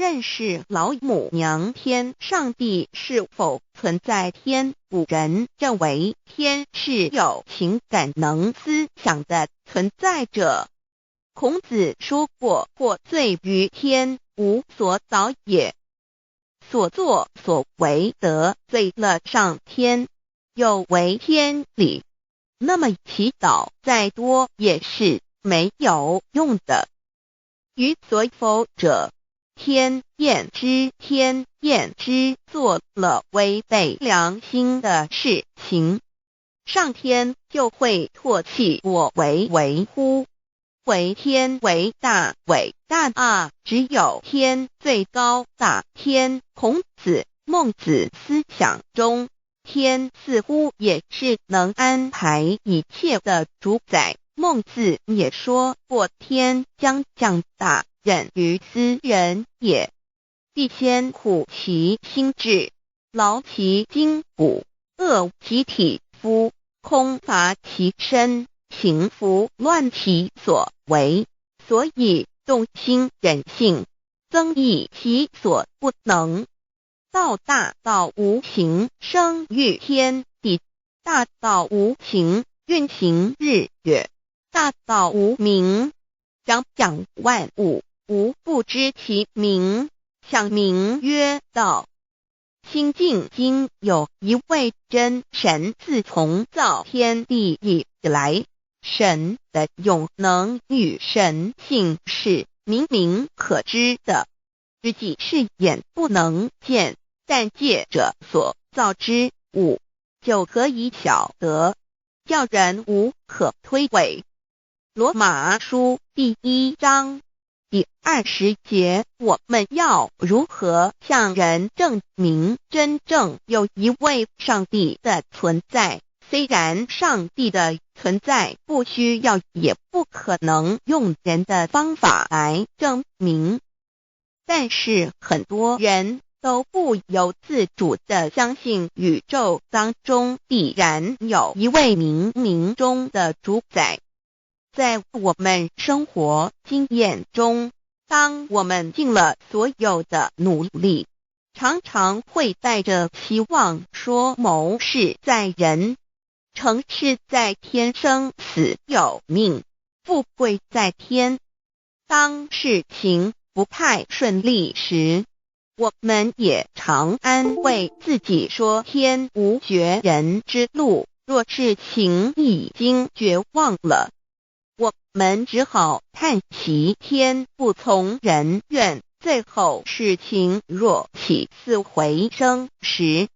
认识老母娘天上帝是否存在天，古人认为天是有情感能思想的存在者。孔子说过，或罪于天，无所导也。所作所为得罪了上天，有违天理，那么祈祷再多也是没有用的。于所否者，天厌之，做了违背良心的事情，上天就会唾弃我为乎？为天为大啊！只有天最高大天。孔子、孟子思想中，天似乎也是能安排一切的主宰。孟子也说过，天将降大任于斯人也，必先苦其心志，劳其筋骨，饿其体肤，空乏其身，行拂乱其所为，所以动心忍性，增益其所不能。道大道无形，生育天地；大道无形，运行日月；大道无名，掌养万物，无不知其名，想名曰道。新晋经有一位真神，自从造天地以来，神的永能与神性是明明可知的，自己是眼不能见，但借着所造之物，就可以晓得，叫人无可推诿。罗马书第1章第20节，我们要如何向人证明真正有一位上帝的存在？虽然上帝的存在不需要也不可能用人的方法来证明，但是很多人都不由自主地相信宇宙当中必然有一位冥冥中的主宰。在我们生活经验中，当我们尽了所有的努力，常常会带着期望说谋事在人，成事在天，生死有命，富贵在天。当事情不太顺利时，我们也常安慰自己说天无绝人之路，若事情已经绝望了，我们只好叹息天不从人愿。最后事情若起死回生时，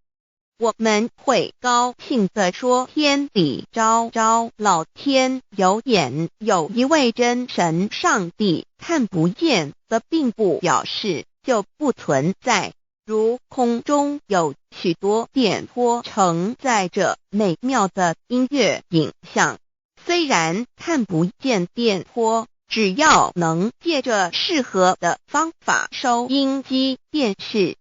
我们会高兴地说天理昭昭，老天有眼，有一位真神上帝。看不见的并不表示就不存在，如空中有许多电波承载着美妙的音乐影像，虽然看不见电波，只要能借着适合的方法收音机电视，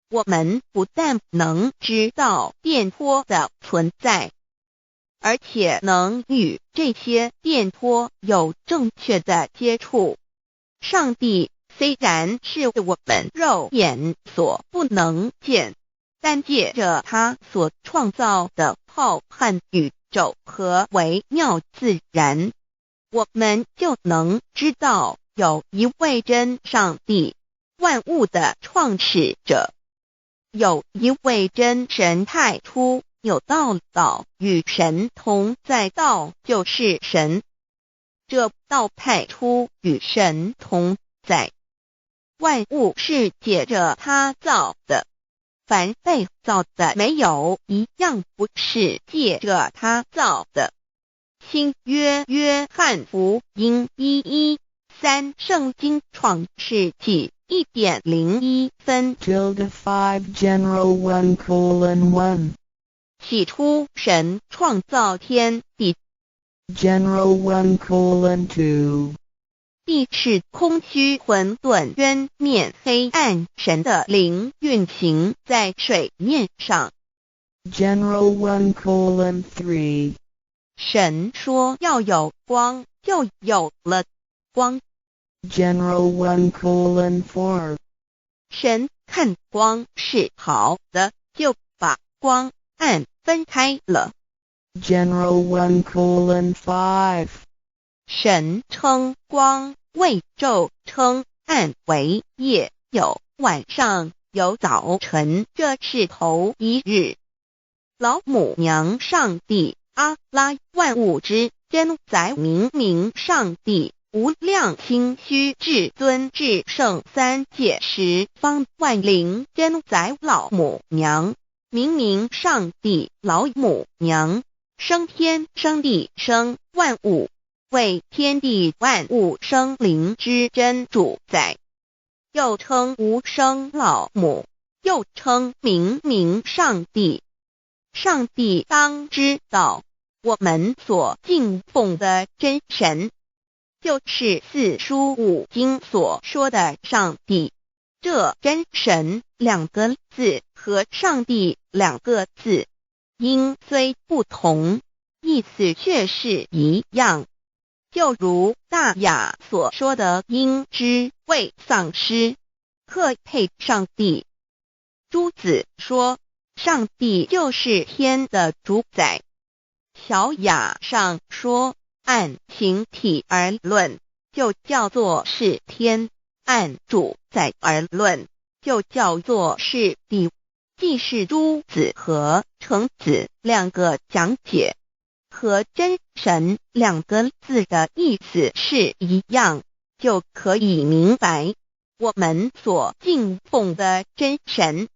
我们不但能知道电波的存在，而且能与这些电波有正确的接触。上帝虽然是我们肉眼所不能见，但借着他所创造的浩瀚宇宙和微妙自然，我们就能知道有一位真上帝，万物的创始者，有一位真神太初有道，道与神同在，道就是神，这道太初与神同在。万物是借着他造的，凡被造的没有一样不是借着他造的。新约翰福音1:13，圣经创世纪1.01分 5 general 1:1 起初神创造天地 general 1:2 地是空虚混沌渊面黑暗，神的灵运行在水面上 general 1:3 神说要有光，就有了光 general 1:4神看光是好的，就把光暗分开了。General 1:5. 神称光为昼，称暗为夜，有晚上，有早晨，这是头一日。老母娘上帝，阿拉，万物之真宰，明明上帝，无量清虚至尊至圣三界十方万灵真宰老母娘，明明上帝老母娘，生天生地生万物，为天地万物生灵之真主宰，又称无生老母，又称明明上帝。上帝当知道，我们所敬奉的真神，就是四书五经所说的上帝。这真神两个字和上帝两个字，音虽不同，意思却是一样。就如大雅所说的鹰之谓丧尸，克配上帝。朱子说，上帝就是天的主宰。小雅上说，按形体而论，就叫做是天；按主宰而论，就叫做是地。既是朱子和程子两个讲解，和真神两个字的意思是一样，就可以明白，我们所敬奉的真神，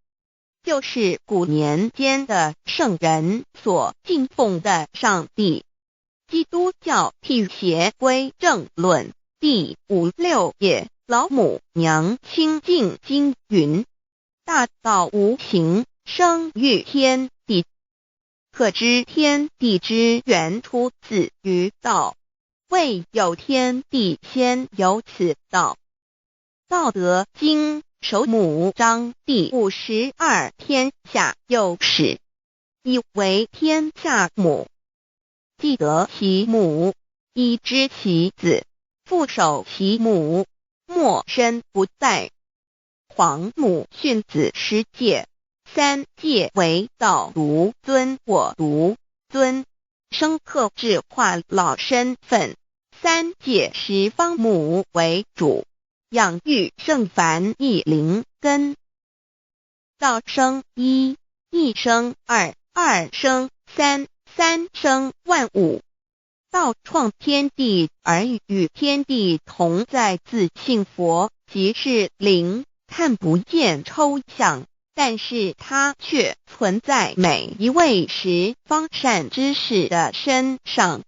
就是古年间的圣人所敬奉的上帝。基督教辟邪归正论第56页，老母娘清净经云：大道无形，生育天地，可知天地之源出自于道，未有天地，先有此道。道德经首母章第52，天下有始，以为天下母。既得其母，以知其子，父守其母，莫身不在。皇母训子十戒，三戒为道如尊，我如尊，生克制化老身份。三戒十方母为主，养育圣凡一灵根。道生一，一生二，二生三，三生万物。道创天地而与天地同在，自性佛，即是灵，看不见抽象，但是它却存在每一位十方善知识的身上。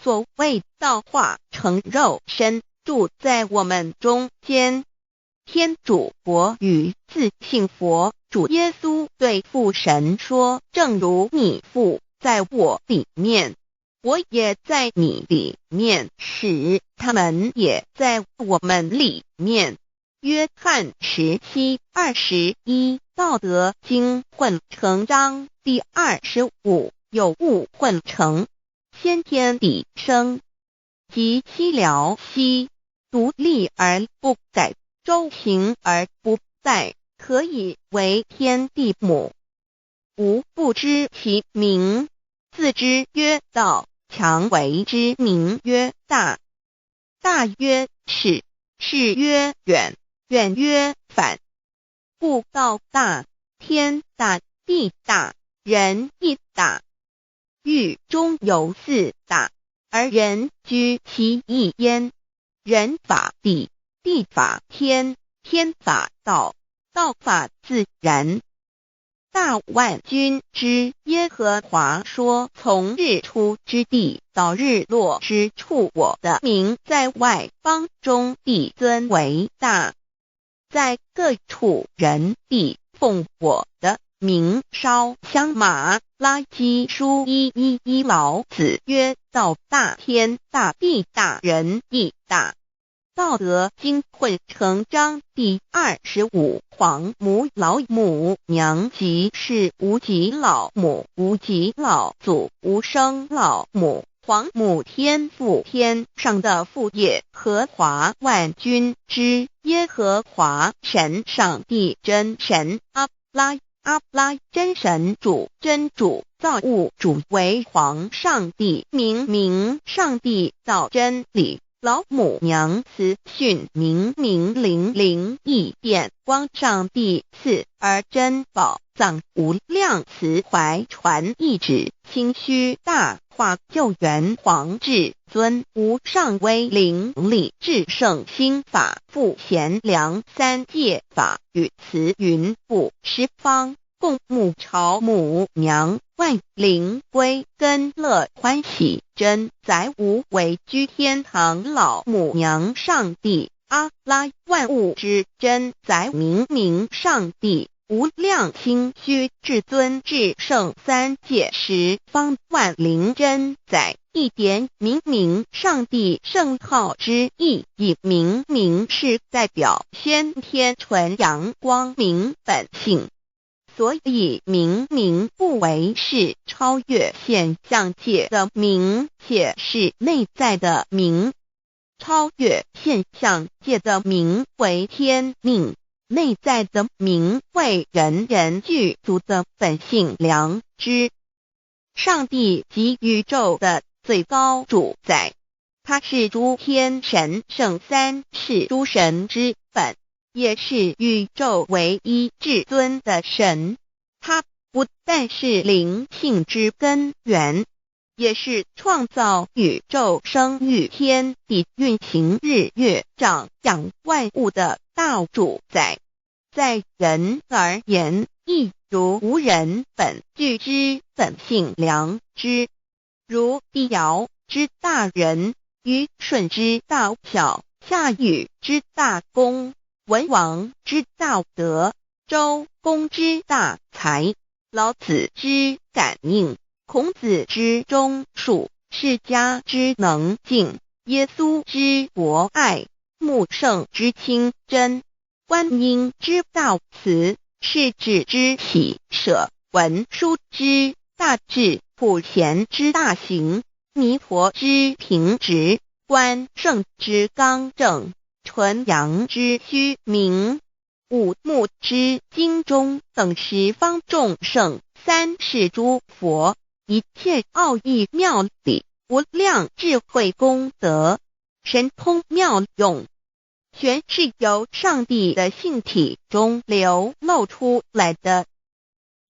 所谓道化成肉身，住在我们中间。天主佛与自性佛主耶稣对父神说，正如你父在我里面，我也在你里面，使他们也在我们里面。约翰17:21，道德经混成章第25，有物混成，先天地生，即西辽西，独立而不改，周行而不殆，可以为天地母。吾不知其名，自之曰道，强为之名曰大。大曰始，始曰远，远曰反。故道大，天大，地大，人亦大。域中有四大，而人居其一焉。人法地，地法天，天法道，道法自然。大万军之耶和华说，从日出之地到日落之处，我的名在外邦中必尊为大。在各处人必奉我的名烧香。马拉基书1:11，老子曰：道大，天大，地大，人亦大。道德经混成章第25，皇母老母娘，即是无极老母，无极老祖，无生老母，皇母天父，天上的父耶和华万军之耶和华神上帝真神阿拉真神主真主造物主为皇上帝明上帝造真理老母娘慈训明灵义电光上帝赐而真宝藏无量慈怀传意旨清虚大化救援皇至尊无上威灵力至圣心法复贤良三界法与慈云布十方共沐朝母娘万灵归根乐欢喜真载无为居天堂老母娘上帝阿拉万物之真载明上帝无量清虚至尊至圣三界十方万灵真载一点明上帝圣号之意以明是代表先天纯阳光明本性，所以明不为是超越现象界的明，且是内在的明。超越现象界的明为天命，内在的明为人具足的本性良知。上帝即宇宙的最高主宰，他是诸天神圣三世诸神之本，也是宇宙唯一至尊的神。他不但是灵性之根源，也是创造宇宙生育天地运行日月长养万物的大主宰。在人而言，亦如无人本具之本性良知，如帝尧之大仁，虞舜之大巧，夏禹之大功，文王之大德，周公之大才，老子之感应，孔子之忠恕，释迦之能静，耶稣之博爱，穆圣之清真，观音之大慈，世子之喜舍，文殊之大智，普贤之大行，弥陀之平直，观圣之刚正，纯阳之虚明，五目之精中等十方众圣，三世诸佛，一切奥义妙理，无量智慧功德，神通妙用，全是由上帝的性体中流露出来的。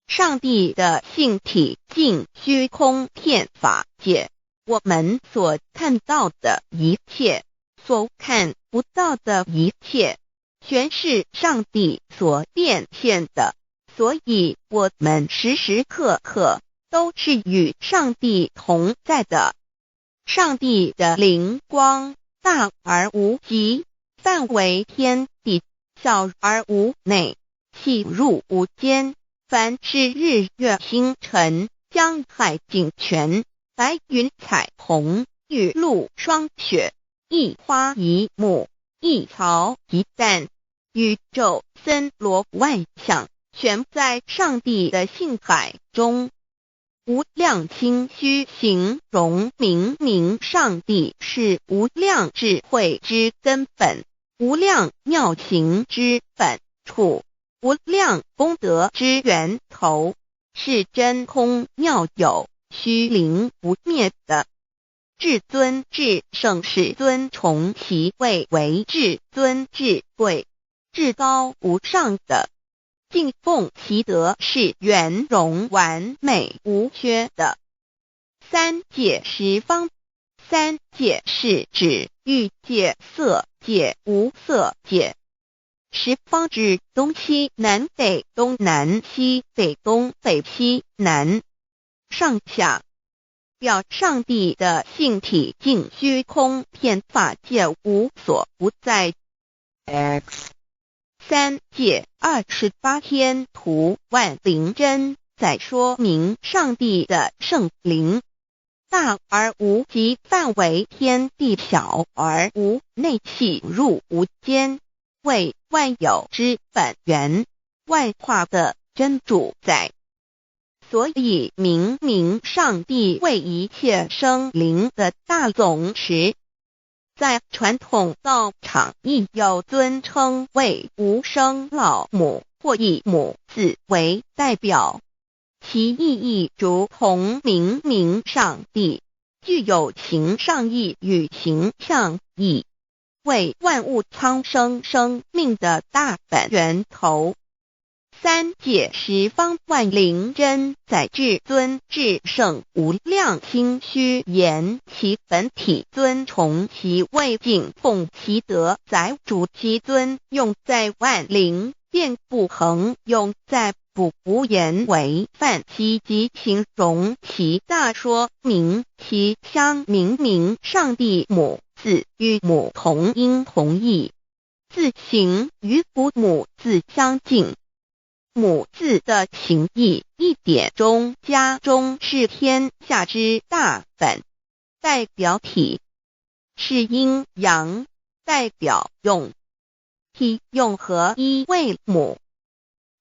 上帝的性体尽虚空遍法界，我们所看到的一切，所看不到的一切，全是上帝所变现的，所以我们时时刻刻都是与上帝同在的。上帝的灵光大而无极，范围天地，小而无内，细入无间。凡是日月星辰，江海井泉，白云彩虹，雨露霜雪，一花一木，一草一蛋，宇宙森罗万象，全在上帝的性海中。无量清虚形容明上帝是无量智慧之根本，无量妙行之本处，无量功德之源头，是真空妙有，虚灵不灭的。至尊至圣世尊崇其位为至尊至贵，至高无上的，敬奉其德是圆融完美无缺的。三界十方，三界是指欲界、色界、无色界。十方指东西南北东南西北东北西南上下，表上帝的性体尽虚空遍法界无所不在。 X 三界28天图万灵真在说明上帝的圣灵大而无极，范围天地，小而无内，细入无间，为万有之本源，万化的真主宰。所以明明上帝为一切生灵的大总持，在传统道场亦有尊称为无生老母，或以母字为代表，其意义如同明明上帝，具有形上义与形象义，为万物苍生生命的大本源头。三界十方万灵真在至尊至圣无量心虚言其本体尊崇其位敬奉其德载主其尊用在万灵便不恒用在不言为范其及形容其大说明其相明明上帝母字与母同音同义，字形与父母字相近。母字的形义一点中加中是天下之大本，代表体是阴阳，代表用，体用合一为母。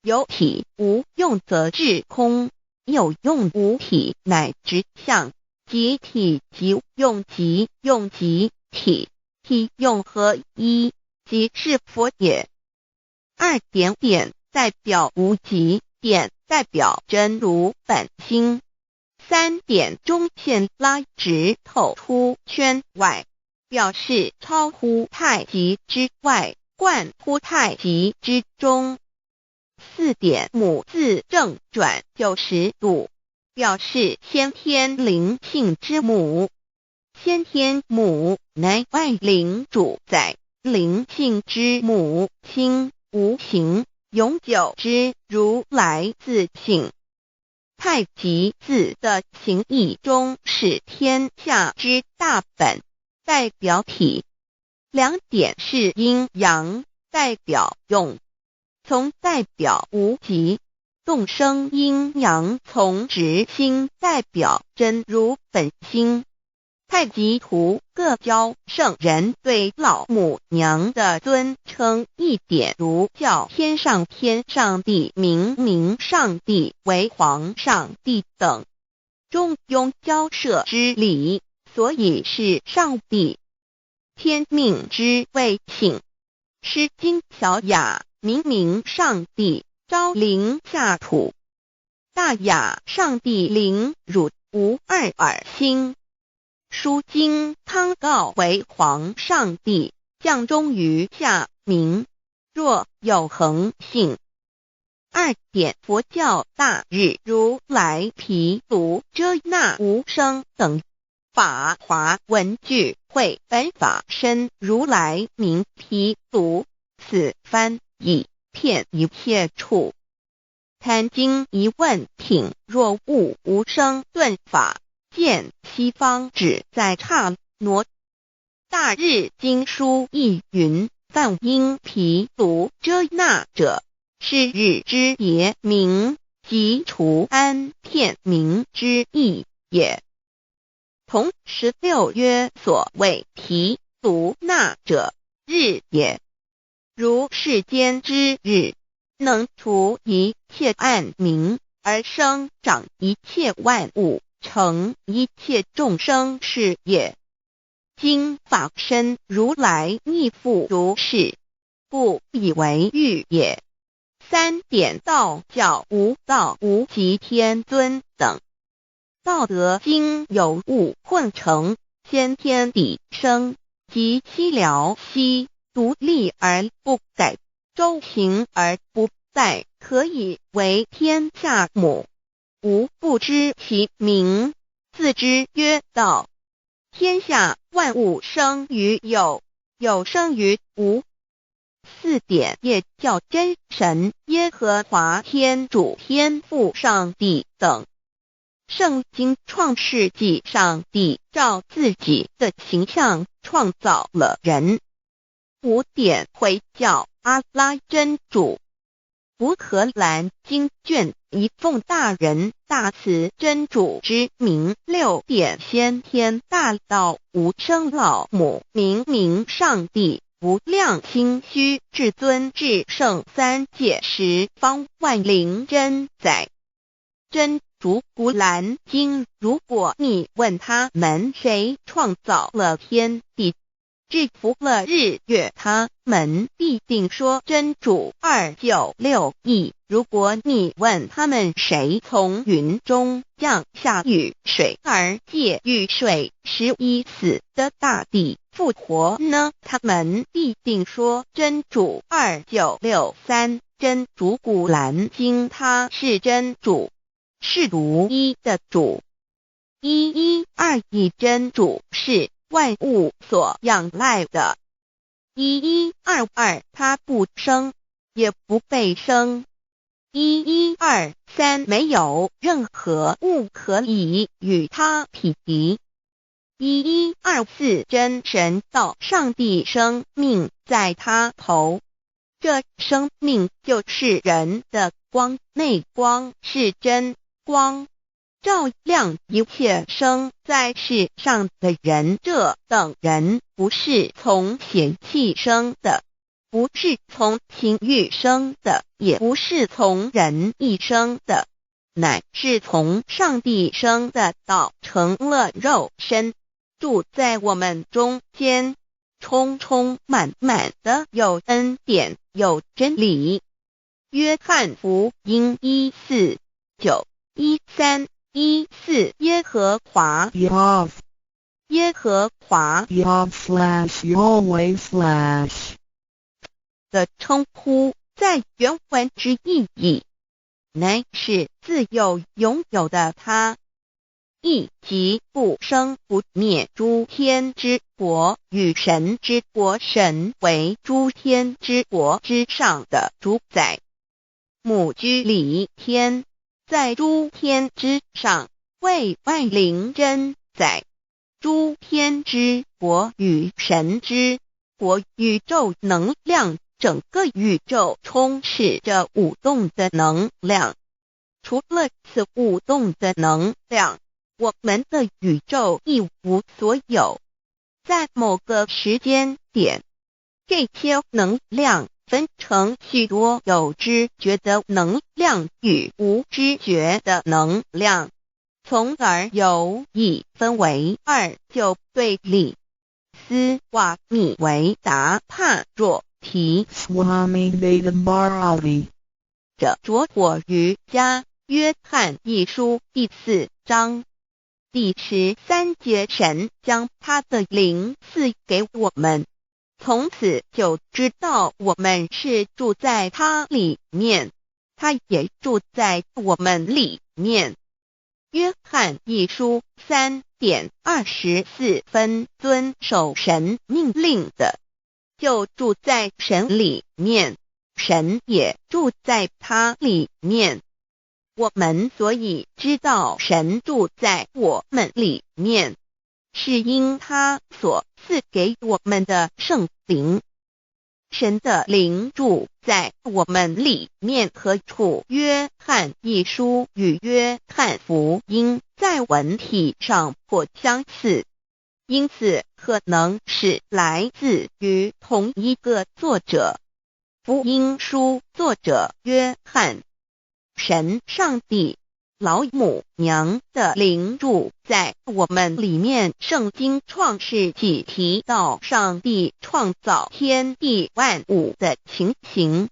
有体无用则至空，有用无体乃直相，即体即用即用即体，体用合一即是佛也。二点点代表无极，点代表真如本心。三点中线拉直透出圈外，表示超乎太极之外，贯乎太极之中。四点母字正转90度，表示先天灵性之母。先天母乃万灵主宰，灵性之母心无形，永久之如来自性。太极字的形义中是天下之大本，代表体。两点是阴阳，代表用，从代表无极，动生阴阳从直心代表真如本心。太极图各教圣人对老母娘的尊称一点如叫天上帝明明上帝为皇上帝等，中庸交涉之理，所以是上帝。天命之谓请，诗经小雅明明上帝昭灵下土，大雅上帝灵汝无二耳心。书经汤告为皇上帝降中于下民，若有恒性。二点佛教大日如来毗卢遮那无生等法华文具会本法身如来名毗卢，此翻译遍一切处。贪经一问挺若悟无生顿法，见西方只在刹那。大日经书亦云，梵音毗卢遮那者，是日之别名，即除安片名之意也。同16曰所谓毗卢那者，日也。如世间之日，能除一切暗明，而生长一切万物，成一切众生是也。今法身如来亦复如是，故以为喻也。三点道教无道无极天尊等，道德经有物混成，先天地生，即悉了悉，独立而不改，周行而不殆，可以为天下母。吾不知其名，自之曰道。天下万物生于有，有生于无。四点也叫真神耶和华天主天父上帝等。圣经创世纪上帝照自己的形象创造了人。五点回教阿拉真主。乌克兰经卷一奉大人大慈真主之名。六点先天大道无生老母明明上帝无量心虚至尊至圣三界十方万灵真在。真竹古兰经，如果你问他们谁创造了天地，制服了日月，他们必定说真主296亿。如果你问他们谁从云中降下雨水而借雨水使已死的大地复活呢，他们必定说真主2963。真主古兰经，他是真主，是独一的主112真主是万物所仰赖的1122，他不生也不被生1123，没有任何物可以与他匹敌1124，真神道上帝生命在他头，这生命就是人的光，内光是真光，照亮一切生在世上的人。这等人不是从血气生的，不是从情欲生的，也不是从人意生的，乃是从上帝生的道，成了肉身，住在我们中间，充充满满的有恩典有真理。约翰福音1491314，耶和华 Yav 耶和华 Yav/Yahweh/ 的称呼，在原文之意义，乃是自有拥有的他，亦即不生不灭诸天之国与神之国，神为诸天之国之上的主宰，母居里天，在诸天之上，为万灵真宰。诸天之国与神之国，宇宙能量，整个宇宙充斥着舞动的能量，除了此舞动的能量，我们的宇宙一无所有。在某个时间点，这些能量分成许多有知觉的能量与无知觉的能量，从而有意分为二就对立。斯瓦米维达帕若提 Swami Vedabharati 者着火于加约翰一书第4章第13节，神将他的灵赐给我们，从此就知道我们是住在他里面，他也住在我们里面。约翰一书3:24，遵守神命令的，就住在神里面，神也住在他里面。我们所以知道神住在我们里面，是因他所赐给我们的圣灵。神的灵住在我们里面何处？约翰一书与约翰福音在文体上颇相似，因此可能是来自于同一个作者。福音书作者约翰，神上帝老母娘的灵住在我们里面。圣经创世纪提到上帝创造天地万物的情形，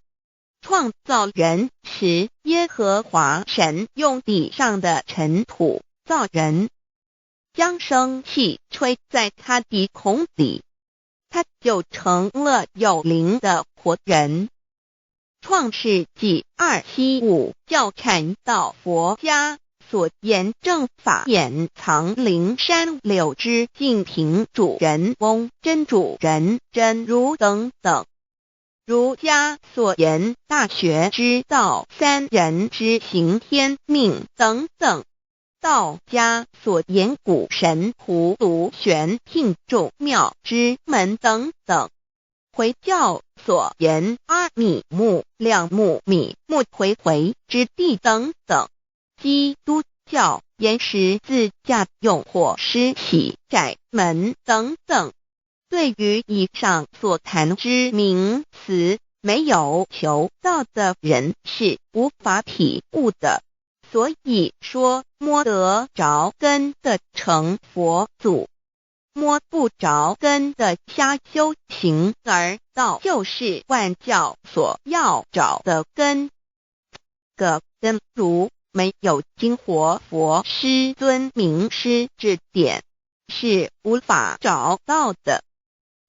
创造人时，耶和华神用地上的尘土造人，将生气吹在他鼻孔里，他就成了有灵的活人。创世纪275教阐到佛家所言正法掩藏灵山柳之净瓶主人翁真主人真如等等，儒家所言大学之道三人之行天命等等，道家所言古神荼毒玄牝众妙之门等等，回教所言阿米木亮木米木回回之地等等，基督教言十字架用火施洗窄门等等。对于以上所谈之名词，没有求道的人是无法体悟的。所以说摸得着根的成佛祖，摸不着根的瞎修行而道就是万教所要找的根。个根如没有经活佛师尊名师指点，是无法找到的。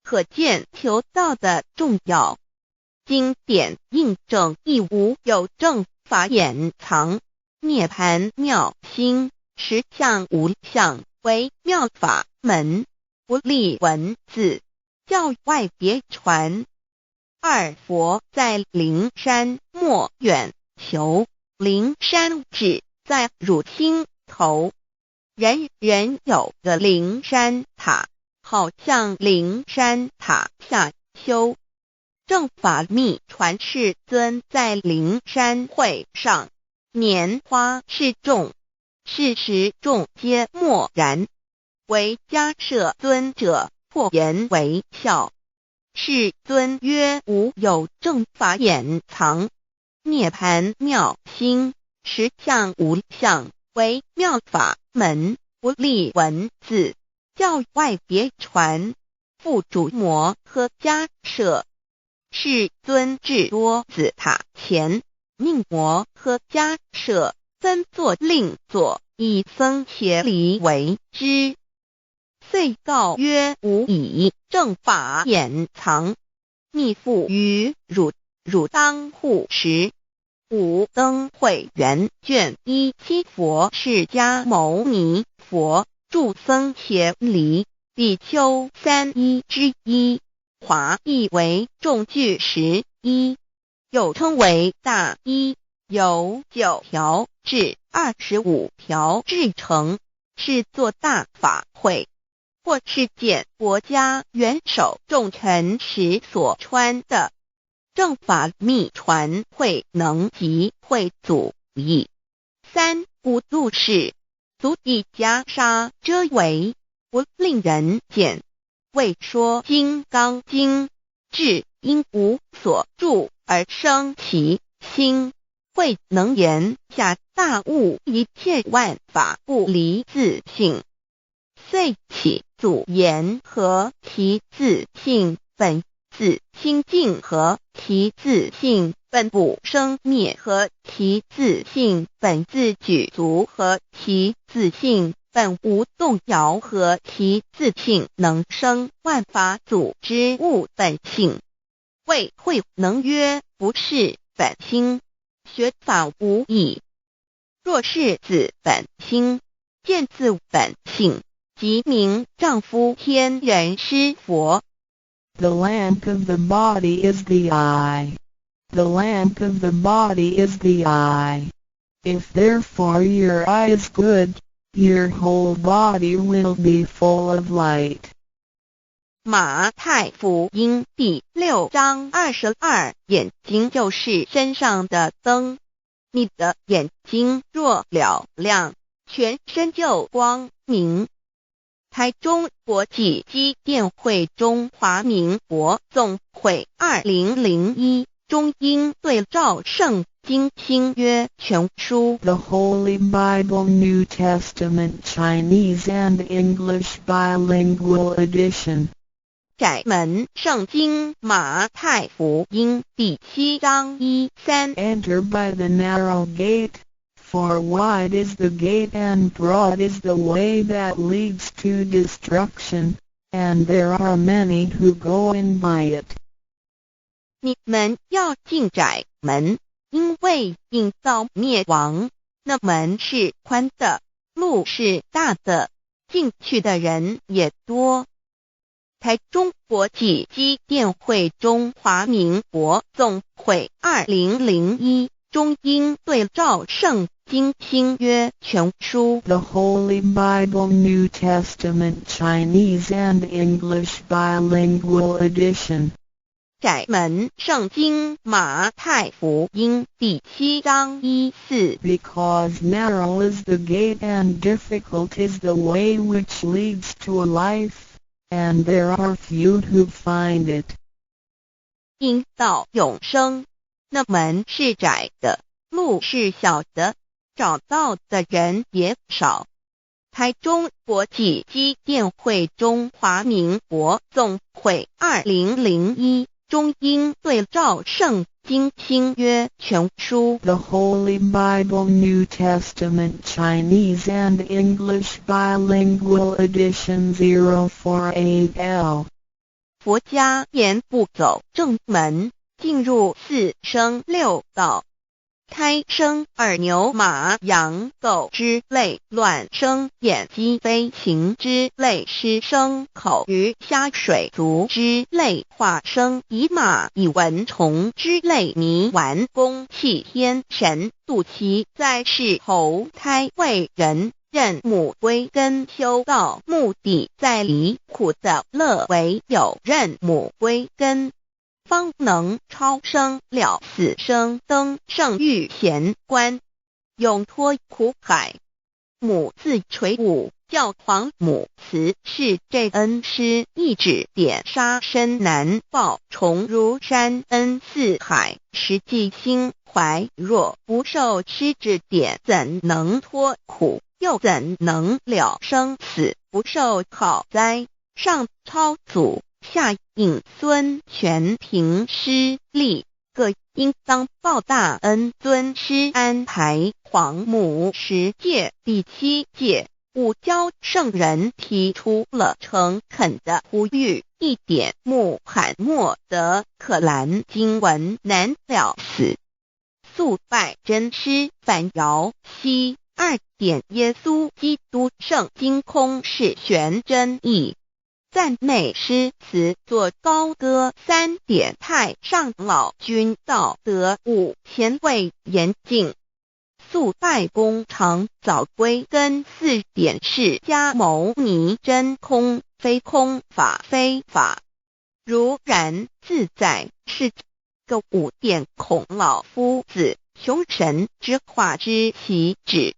可见求道的重要。经典印证亦无有正法掩藏，涅盘妙心，实相无相，为妙法门，不立文字，教外别传。二佛在灵山莫远求，灵山只在汝心头，人人有个灵山塔，好像灵山塔下修。正法密传世尊在灵山会上，拈花示众，是时众皆默然，唯迦摄尊者破颜为笑。世尊曰：无有正法掩藏，涅盘妙心，实相无相，为妙法门，不立文字，教外别传。复主摩诃迦摄。世尊至多子塔前，命摩诃迦摄分作令作，以僧伽梨为之。遂告曰：吾以正法掩藏，逆复于汝当护持。五灯会元卷17佛释迦牟尼佛著僧伽梨比丘31之一。华译为众句11，又称为大一，由9条至25条制成，是作大法会，或是见国家元首重臣时所穿的。正法密传会能及会祖义。三不入世，足以袈裟遮为，不令人见。为说金刚经，至因无所住而生其心，慧能言下大悟一切万法不离自性。遂起祖言和其自性本自清净和其自性本不生灭和其自性本自具足和其自性本无动摇和其自性能生万法组之物本性。谓慧能曰：不是本心，学法无益。若是自本心，见自本性，即名丈夫天人师佛。The lamp of the body is the eye. The lamp of the body is the eye. If therefore your eye is good, your whole body will be full of light. 马太福音第6章22，眼睛就是身上的灯。你的眼睛若了亮，全身就光明。台中国际机电会中华民国总会2001中英对照圣经新约全书 The Holy Bible New Testament Chinese and English Bilingual Edition. 窄门圣经马太福音第7章1-3 Enter by the narrow gate, for wide is the gate and broad is the way that leads to destruction, and there are many who go in by it. 你们要进窄门，因为引到灭亡。那门是宽的，路是大的，进去的人也多。台中国际机电会中华民国总会2001中英对照圣经新约全书 The Holy Bible New Testament Chinese and English Bilingual Edition. 窄门圣经马太福音第7章1-4 Because narrow is the gate and difficult is the way which leads to life, and there are few who find it. 因到永生，那门是窄的，路是小的，找到的人也少。台中国际机电会中华民国总会2001中英对照圣经新约全书 The Holy Bible New Testament Chinese and English Bilingual Edition 048L 佛家言不走正门，进入四生六道。胎生耳牛马羊狗之类，卵生眼鸡飞禽之类，湿生口鱼虾水族之类，化生以马以蚊虫之类，泥丸公气天神，度其在世投胎为人，任母归根修道，目的在离苦的乐为有任母归根，方能超生了死生登圣域贤官，永脱苦海。母自垂武，教皇母慈是这恩师，一指点杀身难报，重如山恩似海，实际心怀若不受师指点，怎能脱苦，又怎能了生死，不受考灾。上超祖，下应孙权凭师力，各应当报大恩。尊师安排皇母10诫，第7诫，五教圣人提出了诚恳的呼吁，一点穆罕默德可兰经文难了死。肃拜真师反尧西2点耶稣基督圣经空是玄真义。赞美诗词作高歌3点，太上老君道德5前卫严谨。肃拜公常早归根4点，释迦牟尼真空非空，法非法，如然自在，是个5点，孔老夫子穷神之化之其旨。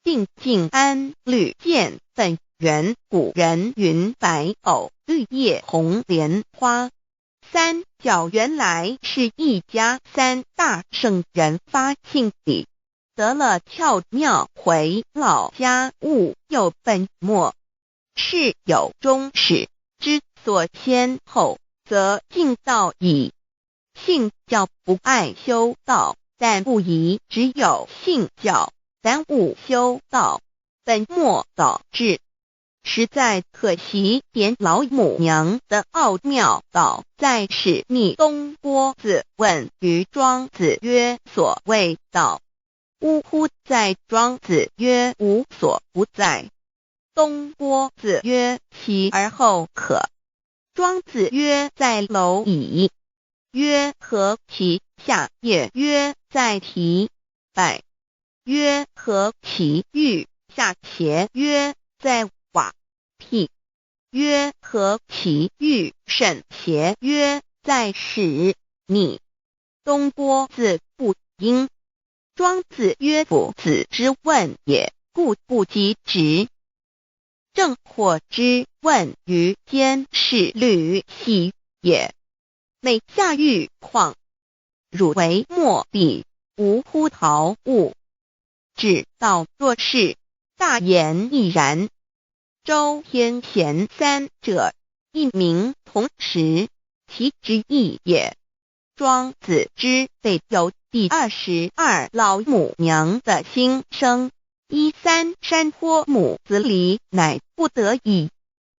定静安律见本源，古人云白藕绿叶红莲花。三角原来是一家3大圣人发庆礼，得了窍妙，回老家务有本末，事有终始，之所先后，则敬道矣。信教不爱修道，但不宜只有信教，耽误修道，本末倒置。实在可惜，点老母娘的奥妙道在使逆东郭子问于庄子曰：所谓道，呜呼！在庄子曰：无所不在。东郭子曰：其而后可。庄子曰：在蝼蚁。曰：何其下也？曰：在蹄。百。曰：何其欲下且？曰：在瓦辟。曰：何其欲甚且？曰：在使逆。东郭子不应。庄子曰：夫子之问也，故不及直。正或之问于间，是履兮也。每下欲况，汝为莫彼，无乎陶物。指道若是，大言亦然。周天贤3者，一名同时，其之义也。庄子之备有第22老母娘的心声，13山坡母子礼，乃不得已。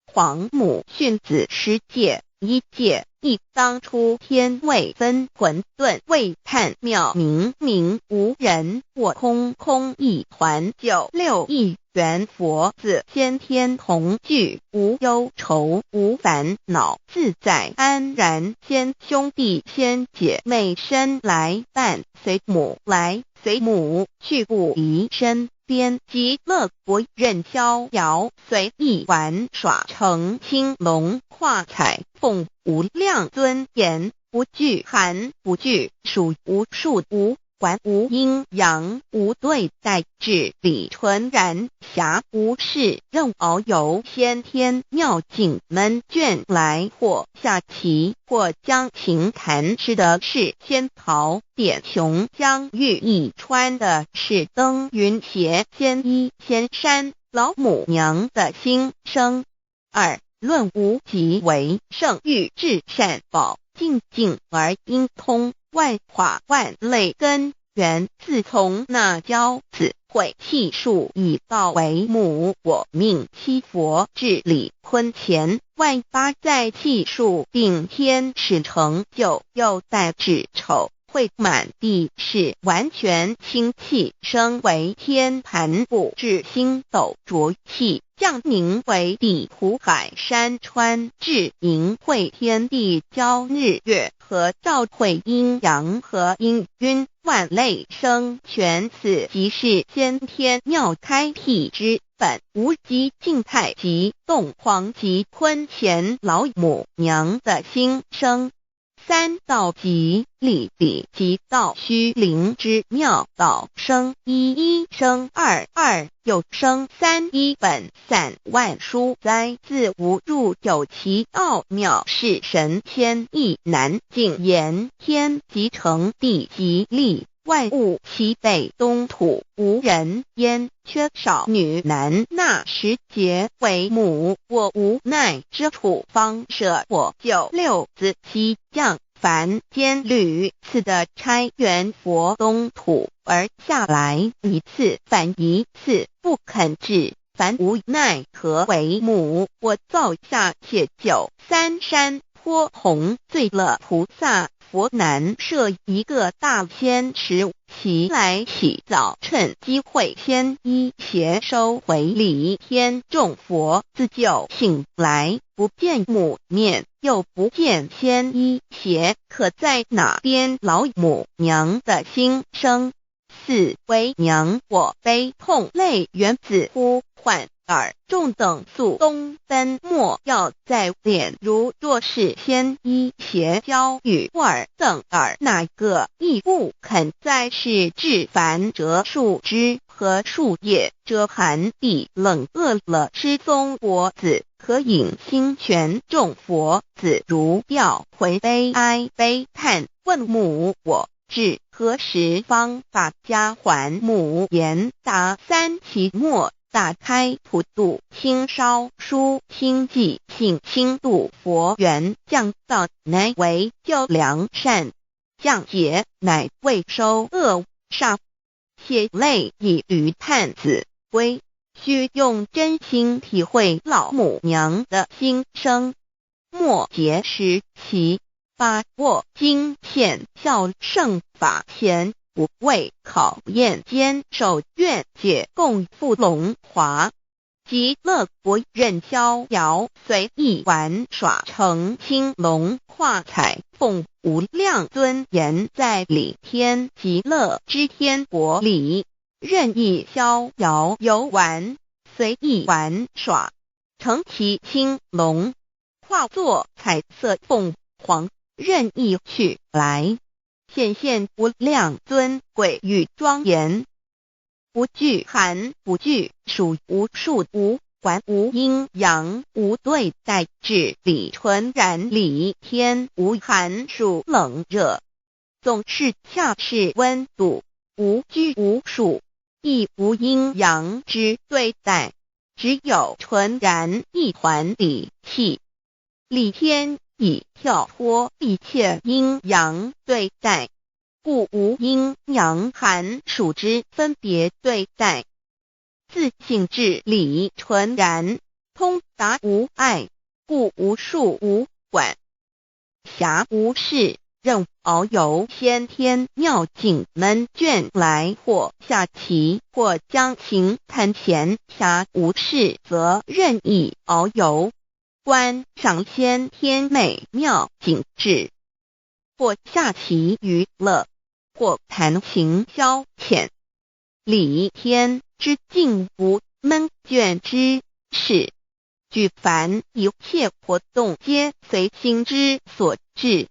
皇母训子10诫，1诫亦当初天未分，混沌未探，妙明明无人，我空空一团，96亿元佛子先天同聚，无忧愁无烦恼，自在安然。先兄弟先姐妹生来伴，随母来随母去，不离身边。极乐国任逍遥，随意玩耍，成青龙画彩凤，无量尊严，不惧寒不惧暑，无数无观无阴阳，无对待，至理纯然，暇无事，任遨游，先天妙境门卷来，或下棋，或将琴弹，吃的是仙桃点琼浆，玉一穿的是登云鞋，仙衣仙山，老母娘的心声。二论无极为圣域至善宝，静静而应通，万法万类根源，自从那骄子会气数以道为母，我命七佛治理坤乾，万八在气数并天使成就，又待至丑会满地是完全清气，升为天盘部，至星斗浊气，降凝为地湖海山川，至盈会天地交日月和照会阴阳和阴晕，万类生全，此即是先天妙开辟之本，无极静态及动黄及坤乾老母娘的心声。三道即理理即道虚灵之妙道生一，一生二，二又生三，一本散万殊哉，自无入有其奥妙，是神千亿难尽言。天即成地即立，万物其北东土，无人焉，缺少女男，那时节为母，我无奈之处方舍我就六子七将，凡间屡次的差援佛东土，而下来一次反一次，不肯治，凡无奈何为母，我造下且就三山颇红最乐菩萨佛南设一个大仙池，其来洗澡，趁机会先一邪收回礼，天众佛自救醒来，不见母面，又不见先一邪，可在哪边老母娘的心声？四为娘我悲痛泪原子呼唤耳众等速东奔，莫要在脸，如若是先一邪教与尔等耳，哪个亦不肯在是至凡折树枝和树叶，遮寒地冷，饿了吃松果子，可引心泉众佛子如吊回悲哀悲叹，问母我至何时方把家还母？言答三期末，打开普度清烧书清寂性清度佛缘，降道乃为救良善，降劫乃为收恶煞，血泪以于叹子归，须用真心体会老母娘的心声。末节时期，把握经现效圣法前，不畏考验，坚守愿解，共赴龙华极乐国，任逍遥随意玩耍，成青龙化彩凤，无量尊严在里天极乐之天国里，任意逍遥游玩，随意玩耍，成其青龙，化作彩色凤凰，任意去来，显现无量尊贵与庄严，不惧寒，不惧暑，无数无观无阴阳，无对待，至理纯然，理天无寒暑冷热，总是恰是温度，无拘无束，亦无阴阳之对待，只有纯然一团理气。理天以跳脱一切阴阳对待，故无阴阳寒暑之分别对待，自性至理纯然，通达无碍，故无数无管，暇无事，任遨游先天妙境门卷来，或下棋，或将琴弹弦，暇无事则任意遨游，观赏先天美妙景致，或下棋娱乐，或弹琴消遣，理天之境无闷倦之事，举凡一切活动皆随心之所至，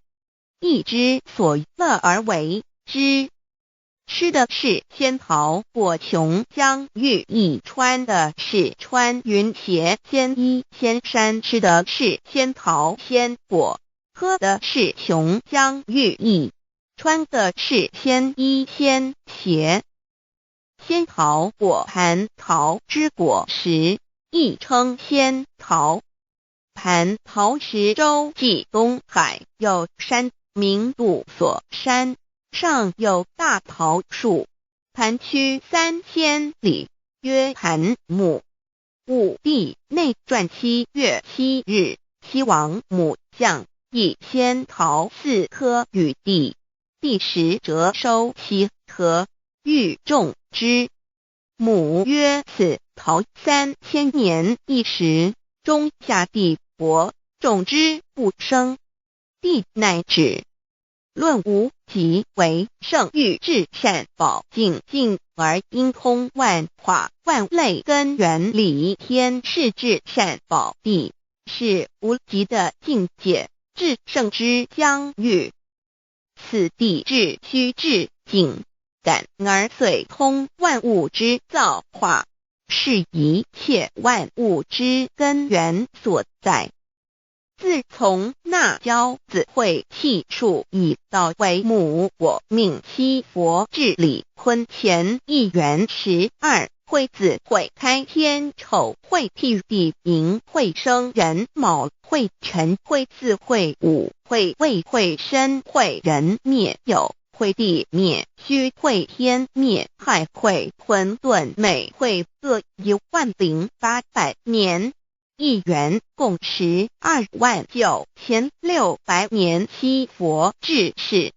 意之所乐而为之。吃的是仙桃果琼浆玉液，穿的是穿云鞋仙衣仙衫，吃的是仙桃仙果，喝的是琼浆玉液，穿的是仙衣仙鞋。仙桃果蟠桃之果实，亦称仙桃。蟠桃实洲际东海有山，名杜索山，上有大桃树，盘曲3000里，曰盘木。武帝内传7月7日，西王母将以仙桃4颗与帝，帝时折收其核，欲种之。母曰：此桃3000年一时，中下地薄，种之不生。帝乃止。论无极为圣域至善宝净尽而应通万化万类根源理天是至善宝地，是无极的境界，至圣之疆域。此地至虚至静，感而遂通万物之造化，是一切万物之根源所在。自从那骄子会气数以道为母，我命西佛治理坤乾一元12，会子会开天丑会替地寅会生人卯会辰会巳会午会未会申会人灭酉会地灭戌会天灭亥会混沌每会各10800年。一元共129600年。西佛治世，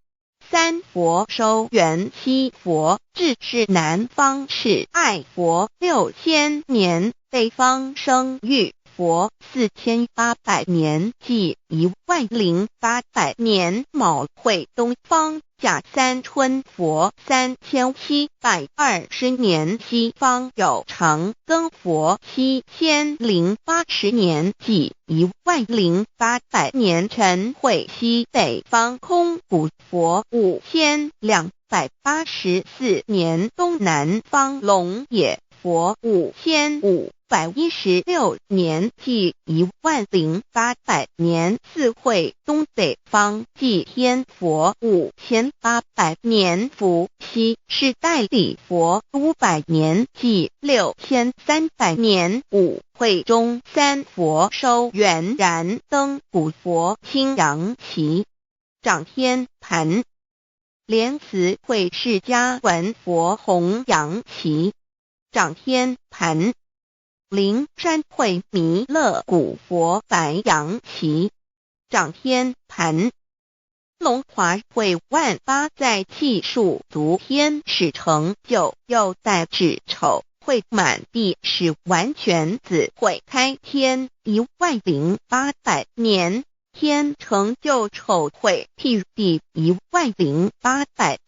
三佛收元。西佛治世南方是爱佛6000年，北方生玉佛4800年，即10800年。卯会东方甲三春佛3720年，西方有长庚佛7080年，即10800年。辰会西北方空谷佛5284年，东南方龙野佛5516年，即10800年。四会东北方祭天佛5800年，伏羲是代理佛500年，即6300年。五会中三佛收元然灯古佛青阳旗，掌天盘。莲慈会释迦文佛红阳旗，掌天盘。灵山会弥勒古佛白阳旗，掌天盘。龙华会万八在气数足天使成就，又在指丑会满地使完全子会开天10800年，天成就丑会替地10800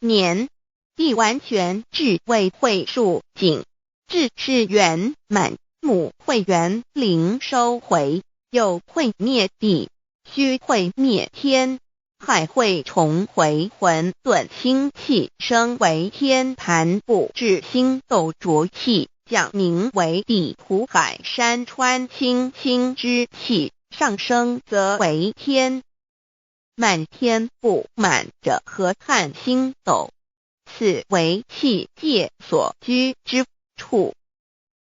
年，地完全至为会数尽，至是圆满。母会元灵收回，又会灭地，戌会灭天，亥会重回混沌星气，生为天盘部，至星斗浊气，降名为地土海山川星星之气，上升则为天。满天不满者何叹星斗，此为气界所居之处。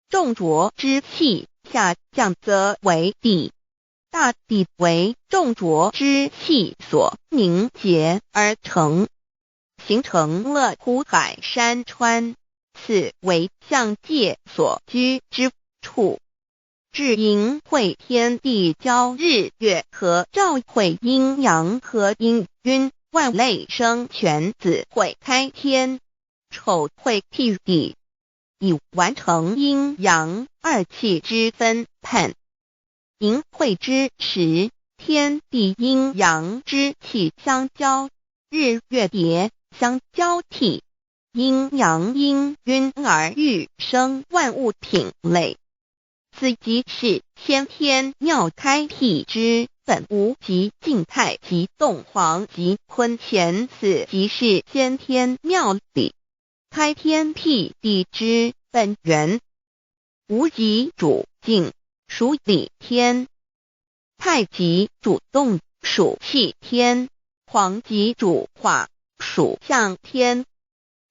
重浊之气下降则为地，大地为重浊之气所凝结而成，形成了土海山川，此为象界所居之处。至寅会天地交日月合，照会阴阳合阴晕，万类生全子会开天，丑会替地，以完成阴阳二气之分判。寅会之时，天地阴阳之气相交，日月叠相交替，阴阳氤氲而育生万物品类。此即是先天妙开辟之本无极静态及动黄及坤乾，此即是先天妙理。开天辟地之本源。无极主静，属理天；太极主动，属气天；黄极主化，属象天。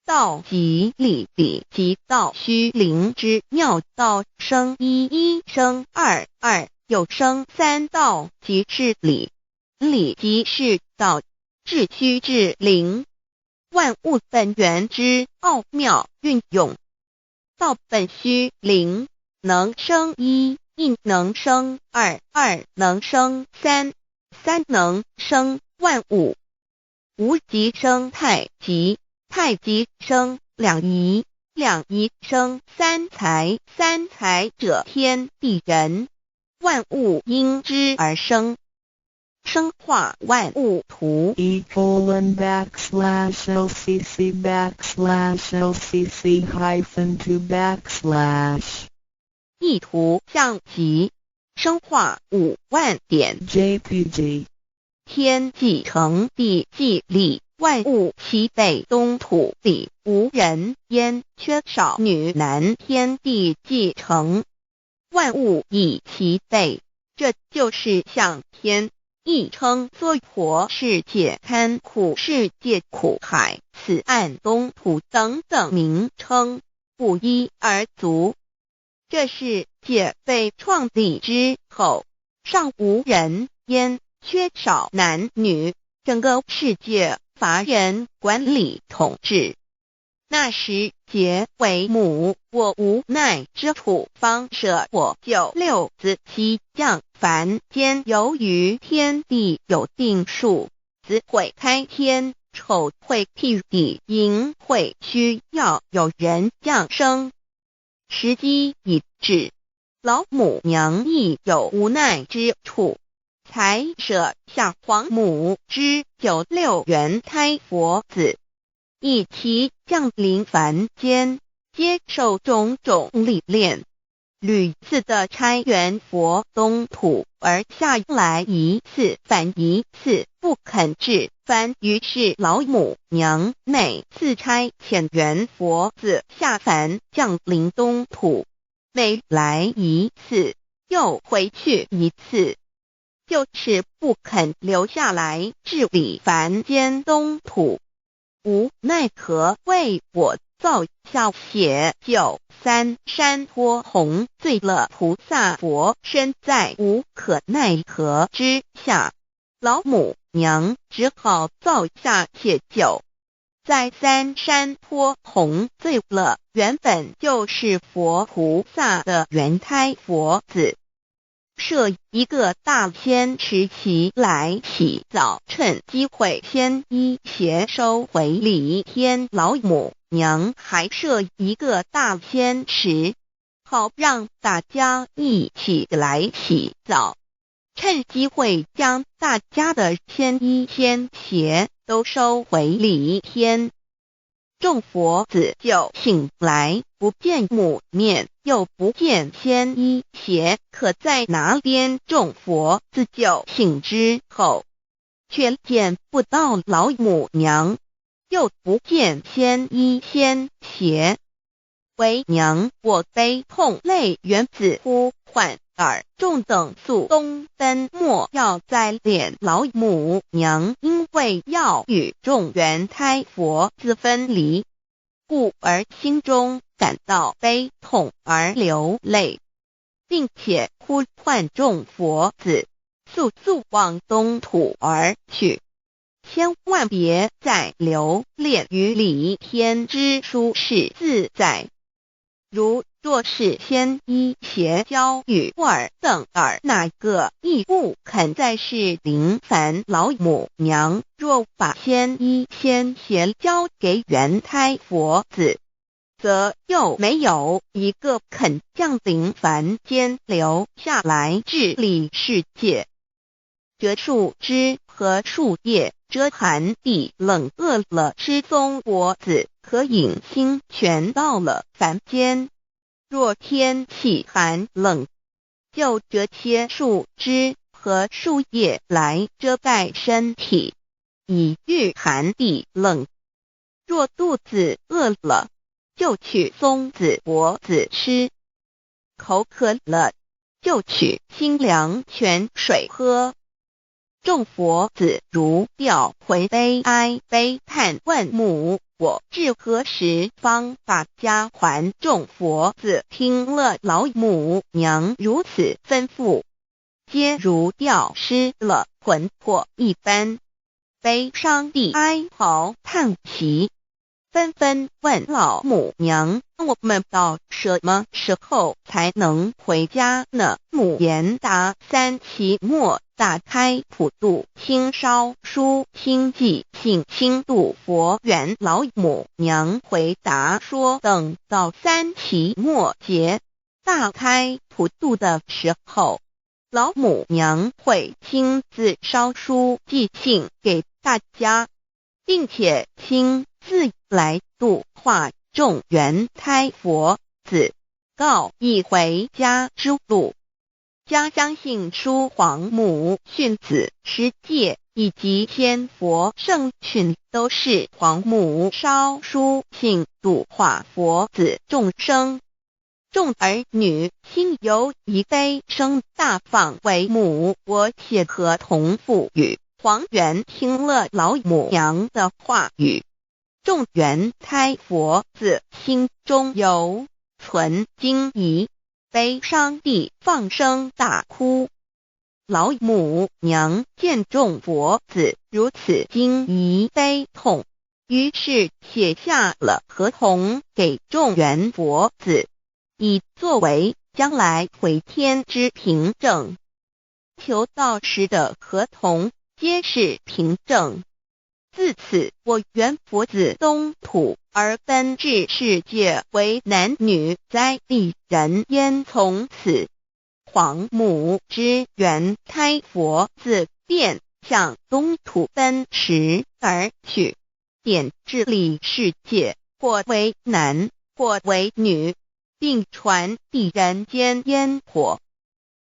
道即理，理即道虚灵之妙道，生一，一生二，二又生三，道即是理，理即是道，至虚至灵，万物本源之奥妙运用。道本虚灵，能生一，一能生二，二能生三，三能生万物。无极生太极，太极生两仪，两仪生三才，三才者天地人，万物因之而生。生化万物图://LCC_LCC_2 意图象棋，生化5万点 JPG 天既成地既立，万物其备，东土里无人焉，缺少女男，天地既成，万物以其备，这就是象天。亦称娑婆世界、堪苦世界、苦海、此岸、东土等等名称，不一而足。这世界被创立之后，尚无人焉，缺少男女，整个世界乏人管理统治。那时桀为母，我无奈之处，方舍我9六子期降凡间。由于天地有定数，子会开天，丑会辟地，寅会需要有人降生。时机已至，老母娘亦有无奈之处，才舍下皇母之9六元胎佛子，一起降临凡间，接受种种历练，屡次的差援佛东土而下来一次反一次不肯至凡，于是老母娘每次差遣援佛子下凡降临东土，每来一次又回去一次，就是不肯留下来治理凡间东土。无奈何为我造下血救3山托洪罪了菩萨佛，身在无可奈何之下，老母娘只好造下血救。在3山托洪罪了原本就是佛菩萨的原胎佛子，设一个大仙池其来洗澡，趁机会先一邪收回礼天。老母娘还设一个大仙池，好让大家一起来洗澡，趁机会将大家的仙衣仙鞋都收回礼天。众佛子就醒来，不见母面，又不见仙衣鞋，可在哪边？众佛子就醒之后，却见不到老母娘，又不见仙衣仙鞋。为娘我悲痛泪源自呼唤耳，众等速东奔，莫要再敛。老母娘因为要与众原胎佛子分离，故而心中感到悲痛而流泪，并且呼唤众佛子速速往东土而去，千万别再留恋于礼天之舒适自在。若是仙衣鞋交与尔等尔，哪个亦不肯再是临凡？老母娘若把仙衣仙鞋交给原胎佛子，则又没有一个肯降临凡间留下来治理世界。这树枝和树叶遮寒地冷，饿了吃松果子，可饮清泉，到了凡间。若天气寒冷，就折些树枝和树叶来遮盖身体，以御寒地冷。若肚子饿了，就取松子柏子吃，口渴了就取清凉泉水喝。众佛子如调回悲哀悲叹问母，我至何时方把家还？众佛子听了老母娘如此吩咐，皆如吊失了魂魄一般，悲伤地哀嚎叹息，纷纷问老母娘：我们到什么时候才能回家呢？母言答：3期末打开普度清烧书清寂信清度佛缘。老母娘回答说：等到3期末节大开普度的时候，老母娘会亲自烧书寄信给大家，并且亲自来度化众缘胎佛子，告一回家之路。家相信书皇母训子师戒以及仙佛圣训都是皇母烧书信度化佛子众生。众儿女心由以悲生大放为母，我且合同赋予。皇元听了老母娘的话语，众缘胎佛子心中有存惊疑，悲伤地放声大哭。老母娘见众佛子如此惊疑悲痛，于是写下了合同给众缘佛子，以作为将来回天之凭证。求道时的合同皆是凭证。自此，我缘佛子东土而奔至世界为男女在地人焉。从此，皇母之缘胎佛子便向东土奔驰而去，点治理世界，或为男，或为女，并传递人间烟火。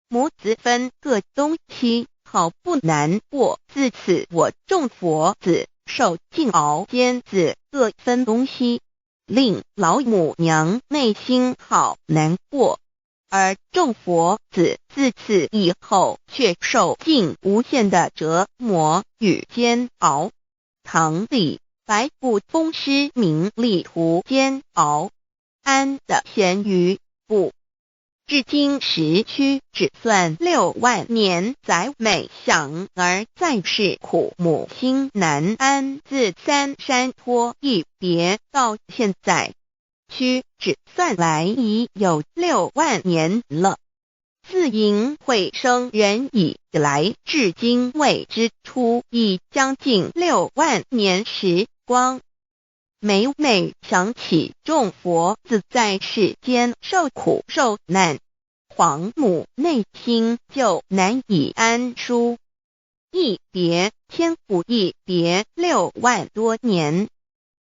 母子分各东西，好不难过。自此，我众佛子受尽熬煎子各分东西，令老母娘内心好难过。而众佛子自此以后却受尽无限的折磨与煎熬。唐李白不风师名利图煎熬，安的咸鱼不。至今时区只算6万年，载美想而在世苦，母心难安。自三山托一别到现在，区只算来已有6万年了。自寅会生人以来，至今未知出，已将近6万年时光。每每想起众佛子在世间受苦受难，皇母内心就难以安舒。一别千古，一别6万多年。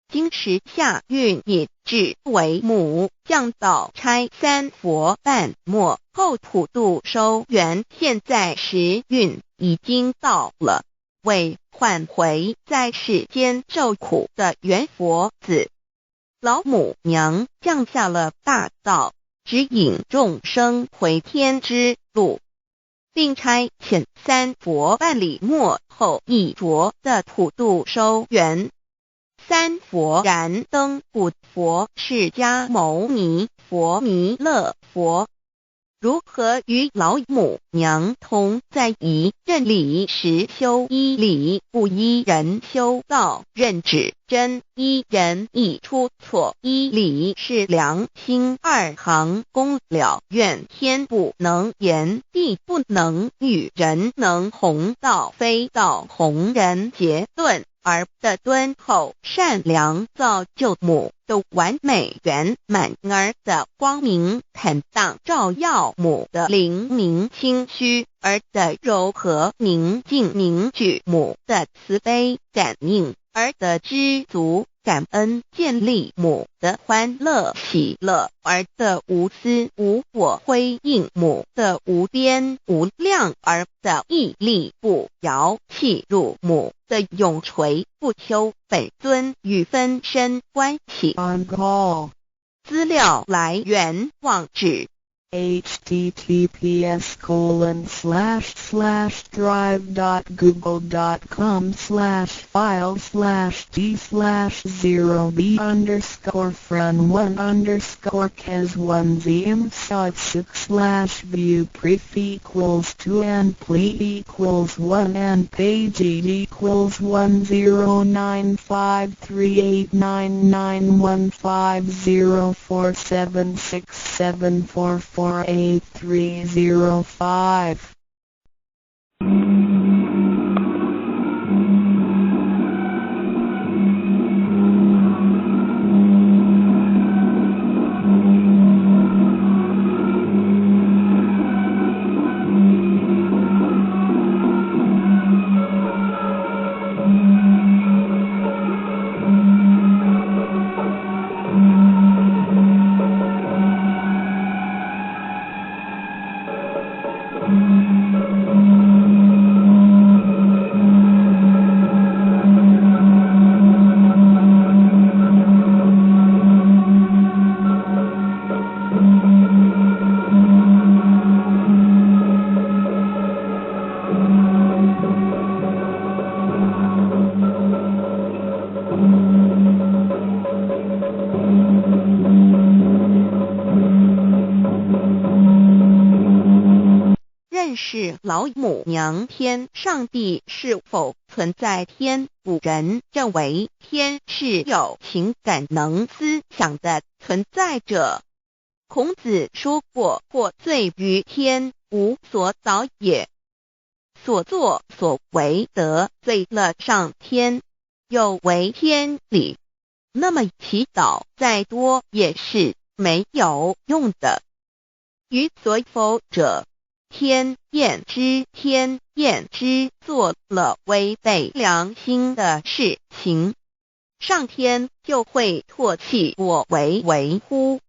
今时夏运也至为母，降道差3佛半末后普度收圆，现在时运已经到了，为唤回在世间受苦的缘佛子，老母娘降下了大道，指引众生回天之路，并差遣3佛半里末后一着的普度收圆。3佛燃灯古佛释迦牟尼佛弥勒佛，如何与老母娘同在一任理时修一理，不依人修道，任指真一人一出错，一理是良心2行功了愿，天不能言，地不能语，人能弘道，非道弘人。结论而的敦厚善良，造就母的完美圆满，儿的光明坦荡，照耀母的灵明清虚，儿的柔和宁静凝聚，母的慈悲感应，儿的知足感恩建立，母的欢乐喜乐，儿的无私无我辉映，母的无边无量，儿的屹立不摇弃入，母的永垂不朽。本尊与分身关系。On call. 资料来源网址https://drive.google.com/files/d/0b_fr/1_view_pref=2 and ple=1 and page =109538995047674483005.认识老母娘天上帝是否存在。天古人认为天是有情感能思想的存在者。孔子说过，或罪于天，无所导也。所作所为得罪了上天，有违天理，那么祈祷再多也是没有用的。予所否者，天厌之，天厌之，做了违背良心的事情，上天就会唾弃我为乎。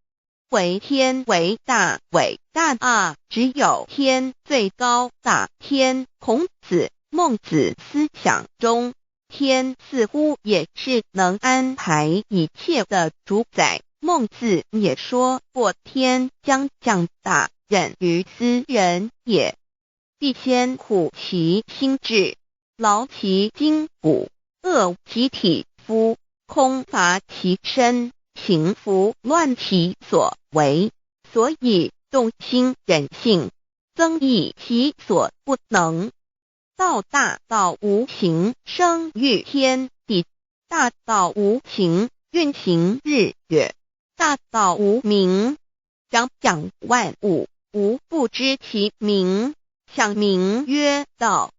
为天为大，伟大啊！只有天最高大。天，孔子、孟子思想中，天似乎也是能安排一切的主宰。孟子也说过，天将降大任于斯人也，必先苦其心志，劳其筋骨，饿其体肤，空乏其身，行拂乱其所为，所以动心忍性，增益其所不能。道大道无形，生育天地；大道无情，运行日月；大道无名，掌讲万物，无不知其名，想名曰道。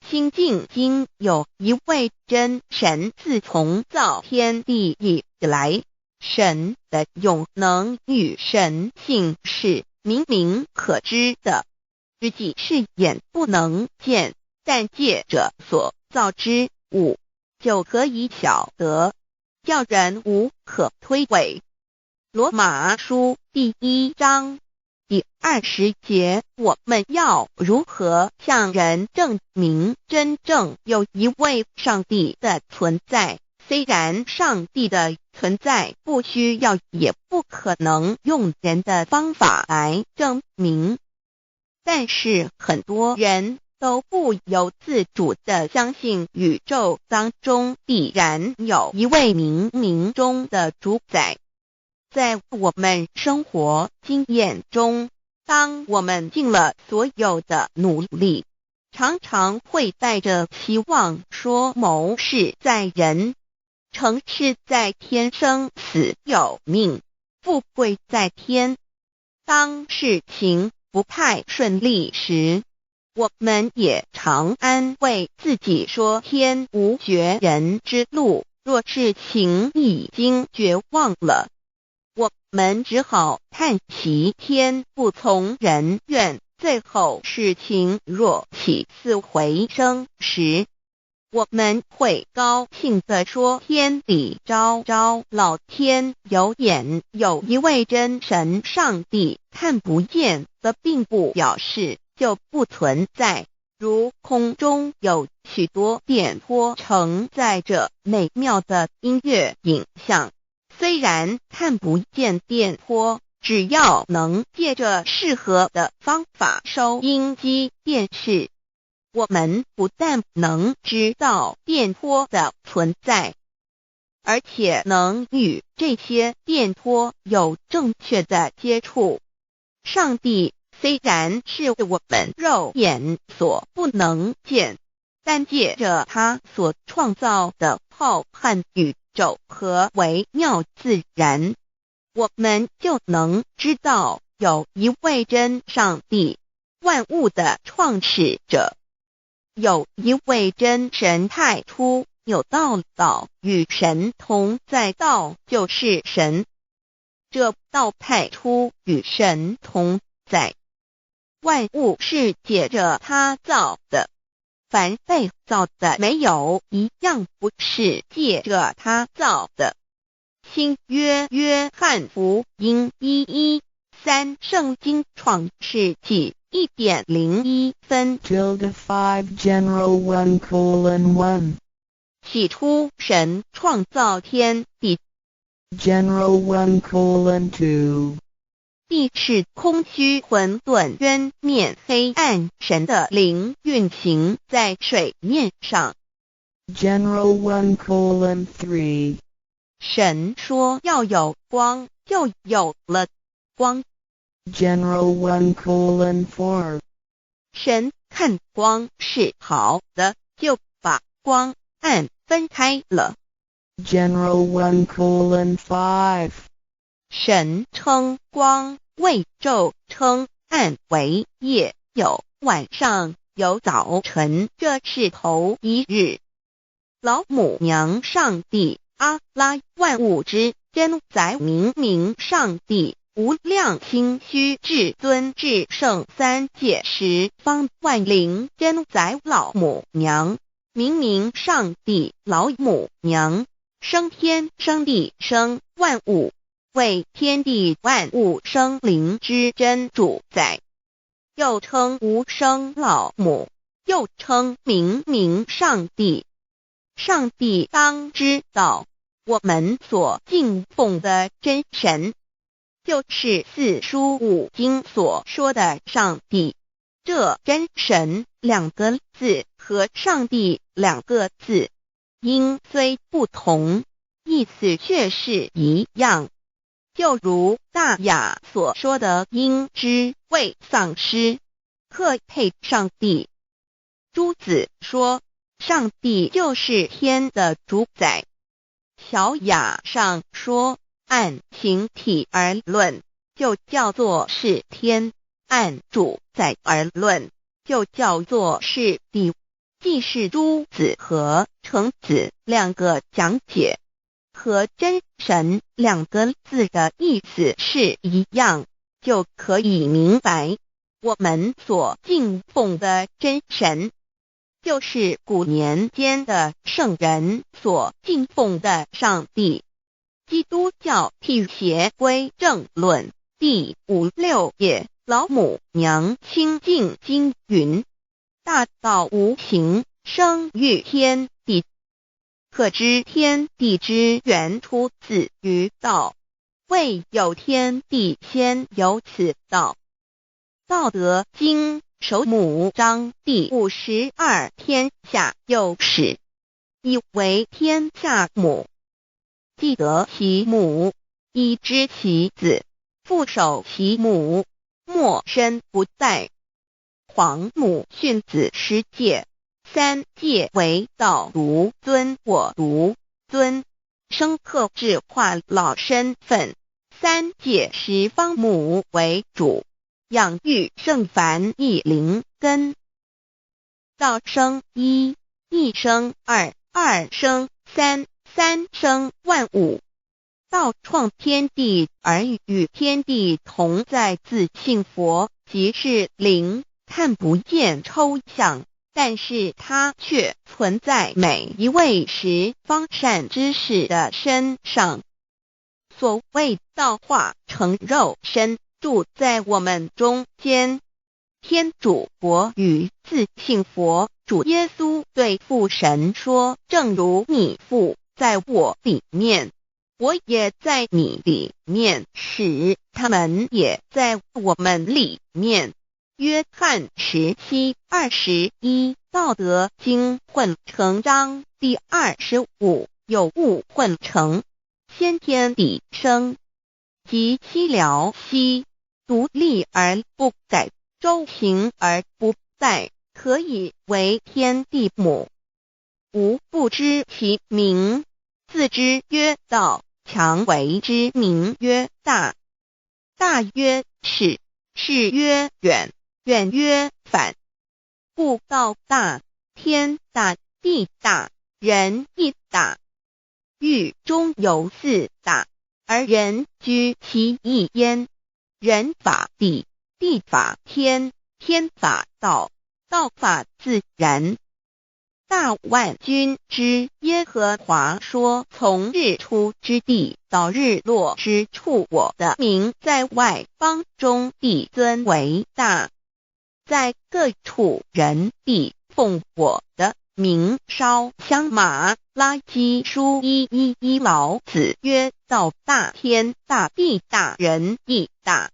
心经经有一位真神，自从造天地以来，神的永能与神性是明明可知的，实际是眼不能见，但借着所造之物就可以晓得，叫人无可推诿。罗马书第1章第20节，我们要如何向人证明真正有一位上帝的存在？虽然上帝的存在不需要也不可能用人的方法来证明，但是很多人都不由自主地相信宇宙当中必然有一位冥冥中的主宰。在我们生活经验中，当我们尽了所有的努力，常常会带着希望说谋事在人，成事在天，生死有命，富贵在天。当事情不太顺利时，我们也常安慰自己说天无绝人之路，若事情已经绝望了，我们只好叹息天不从人愿。最后事情若起死回生时，我们会高兴地说天理昭昭，老天有眼，有一位真神上帝，看不见的并不表示就不存在。如空中有许多电波承载着美妙的音乐影像，虽然看不见电波，只要能借着适合的方法收音机电视，我们不但能知道电波的存在，而且能与这些电波有正确的接触。上帝虽然是我们肉眼所不能见，但借着他所创造的浩瀚宇宙和微妙自然，我们就能知道有一位真上帝，万物的创始者，有一位真神太初有道与神同在，道就是神，这道太初与神同在，万物是借着他造的，凡被造的没有一样不是借着他造的。新约约翰福音1:13，圣经创世纪1.01分。 5 General 1:1 起初神创造天地， General 1:2 地是空虚混沌渊面黑暗，神的灵运行在水面上。 General 1:3 神说要有光，就有了光。 General 1:4 神看光是好的，就把光暗分开了。 General 1:5 神称光为昼，称暗为夜，有晚上，有早晨，这是头一日。老母娘上帝阿拉，万物之真宰，明明上帝，无量清虚至尊至圣，三界十方万灵真宰，老母娘，明明上帝，老母娘，生天生地生万物，为天地万物生灵之真主宰，又称无生老母，又称明明上帝。上帝当知道，我们所敬奉的真神，就是四书五经所说的上帝。这真神两个字和上帝两个字，音虽不同，意思却是一样。就如大雅所说的，因之谓丧失，克配上帝。朱子说，上帝就是天的主宰。小雅上说，按形体而论，就叫做是天；按主宰而论，就叫做是地。既是朱子和程子两个讲解，和真神两个字的意思是一样，就可以明白，我们所敬奉的真神，就是古年间的圣人所敬奉的上帝。基督教辟邪归正论第56页，老母娘清净经云：大道无形，生育天地，可知天地之源出自于道，未有天地，先有此道。道德经首母章第52，天下有始，以为天下母。既得其母，以知其子，父守其母，莫身不殆。皇母训子十戒，三戒为道，如尊我如尊，生克制化老身份。三戒十方母为主，养育圣凡一灵根。道生一，一生二，二生三，三生万物。道创天地而与天地同在，自性佛，即是灵，看不见抽象，但是它却存在每一位十方善知识的身上。所谓道化成肉身，住在我们中间。天主佛与自性佛主耶稣对父神说，正如你父在我里面，我也在你里面，使他们也在我们里面。约翰17:21道德经混成章第25，有物混成，先天地生，即西辽兮，独立而不改，周行而不殆，可以为天地母。吾不知其名，自之曰道，强为之名曰大。大曰是，是曰远，远曰反。故道大，天大，地大，人亦大。欲中有四大，而人居其一焉。人法地，地法天，天法道，道法自然。大万军之耶和华说，从日出之地到日落之处，我的名在外邦中必尊为大。在各处人必奉我的名烧香。马拉基书1:11老子曰：道大，天大，地大，人亦大。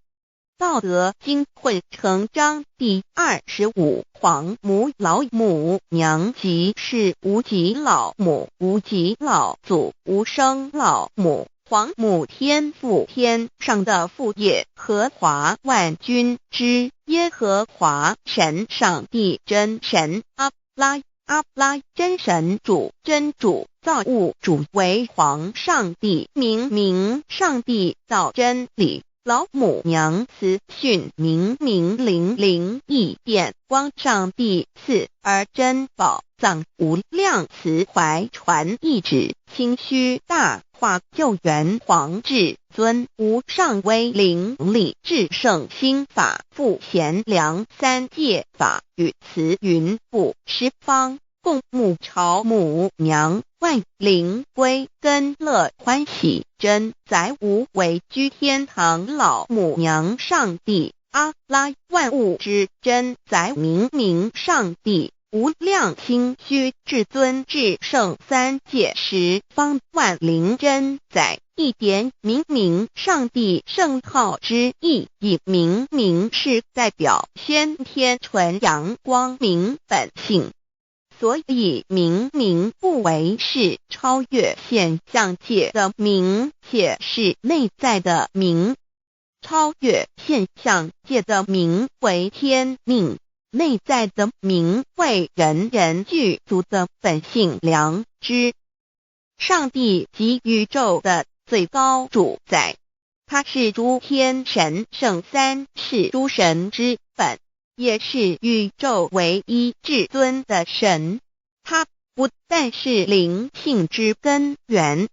道德经混成章第25，黄母老母娘即是无极老母，无极老祖，无生老母。黄母天父，天上的父，耶和华万军之耶和华神，上帝真神，阿拉真神主，真主，造物主，为皇上帝，明上帝，造真理。老母娘慈训，明灵义变光，上帝赐而珍宝藏，无量慈怀传一旨，清虚大化，救援皇至尊，无上威灵力，至圣心法，复贤良三界法，与慈云布十方，共沐朝母娘，万灵归根乐欢喜，真载无为居天堂，老母娘上帝，阿拉万物之真载，明上帝，无量清虚至尊至圣三界十方，万灵真载，一点明上帝圣号之意，以明是代表先天纯阳光明本性。所以明不为是超越现象界的明，且是内在的明。超越现象界的明为天命，内在的明为人人具足的本性良知。上帝即宇宙的最高主宰，他是诸天神圣三世诸神之本，也是宇宙唯一至尊的神。他不但是灵性之根源，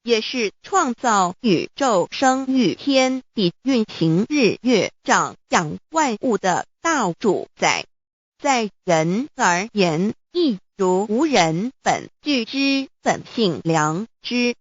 也是创造宇宙生育天地运行日月长养万物的大主宰。在人而言，亦如无人本具之本性良知，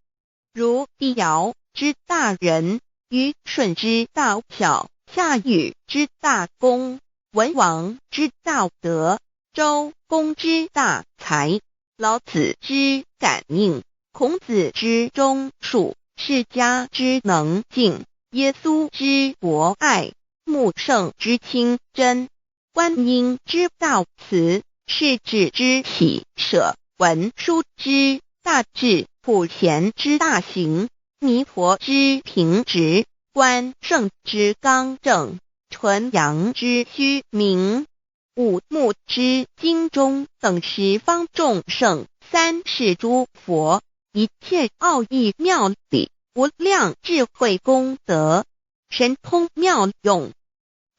如帝尧之大仁，虞舜之大巧，夏禹之大功，文王之大德，周公之大才，老子之感应，孔子之忠恕，释迦之能静，耶稣之博爱，穆圣之清真，观音之大慈，世子之喜舍，文殊之大智，普贤之大行，弥陀之平直，关圣之刚正，纯阳之虚明，五目之精中，等十方众圣，三世诸佛，一切奥义妙理，无量智慧功德，神通妙用，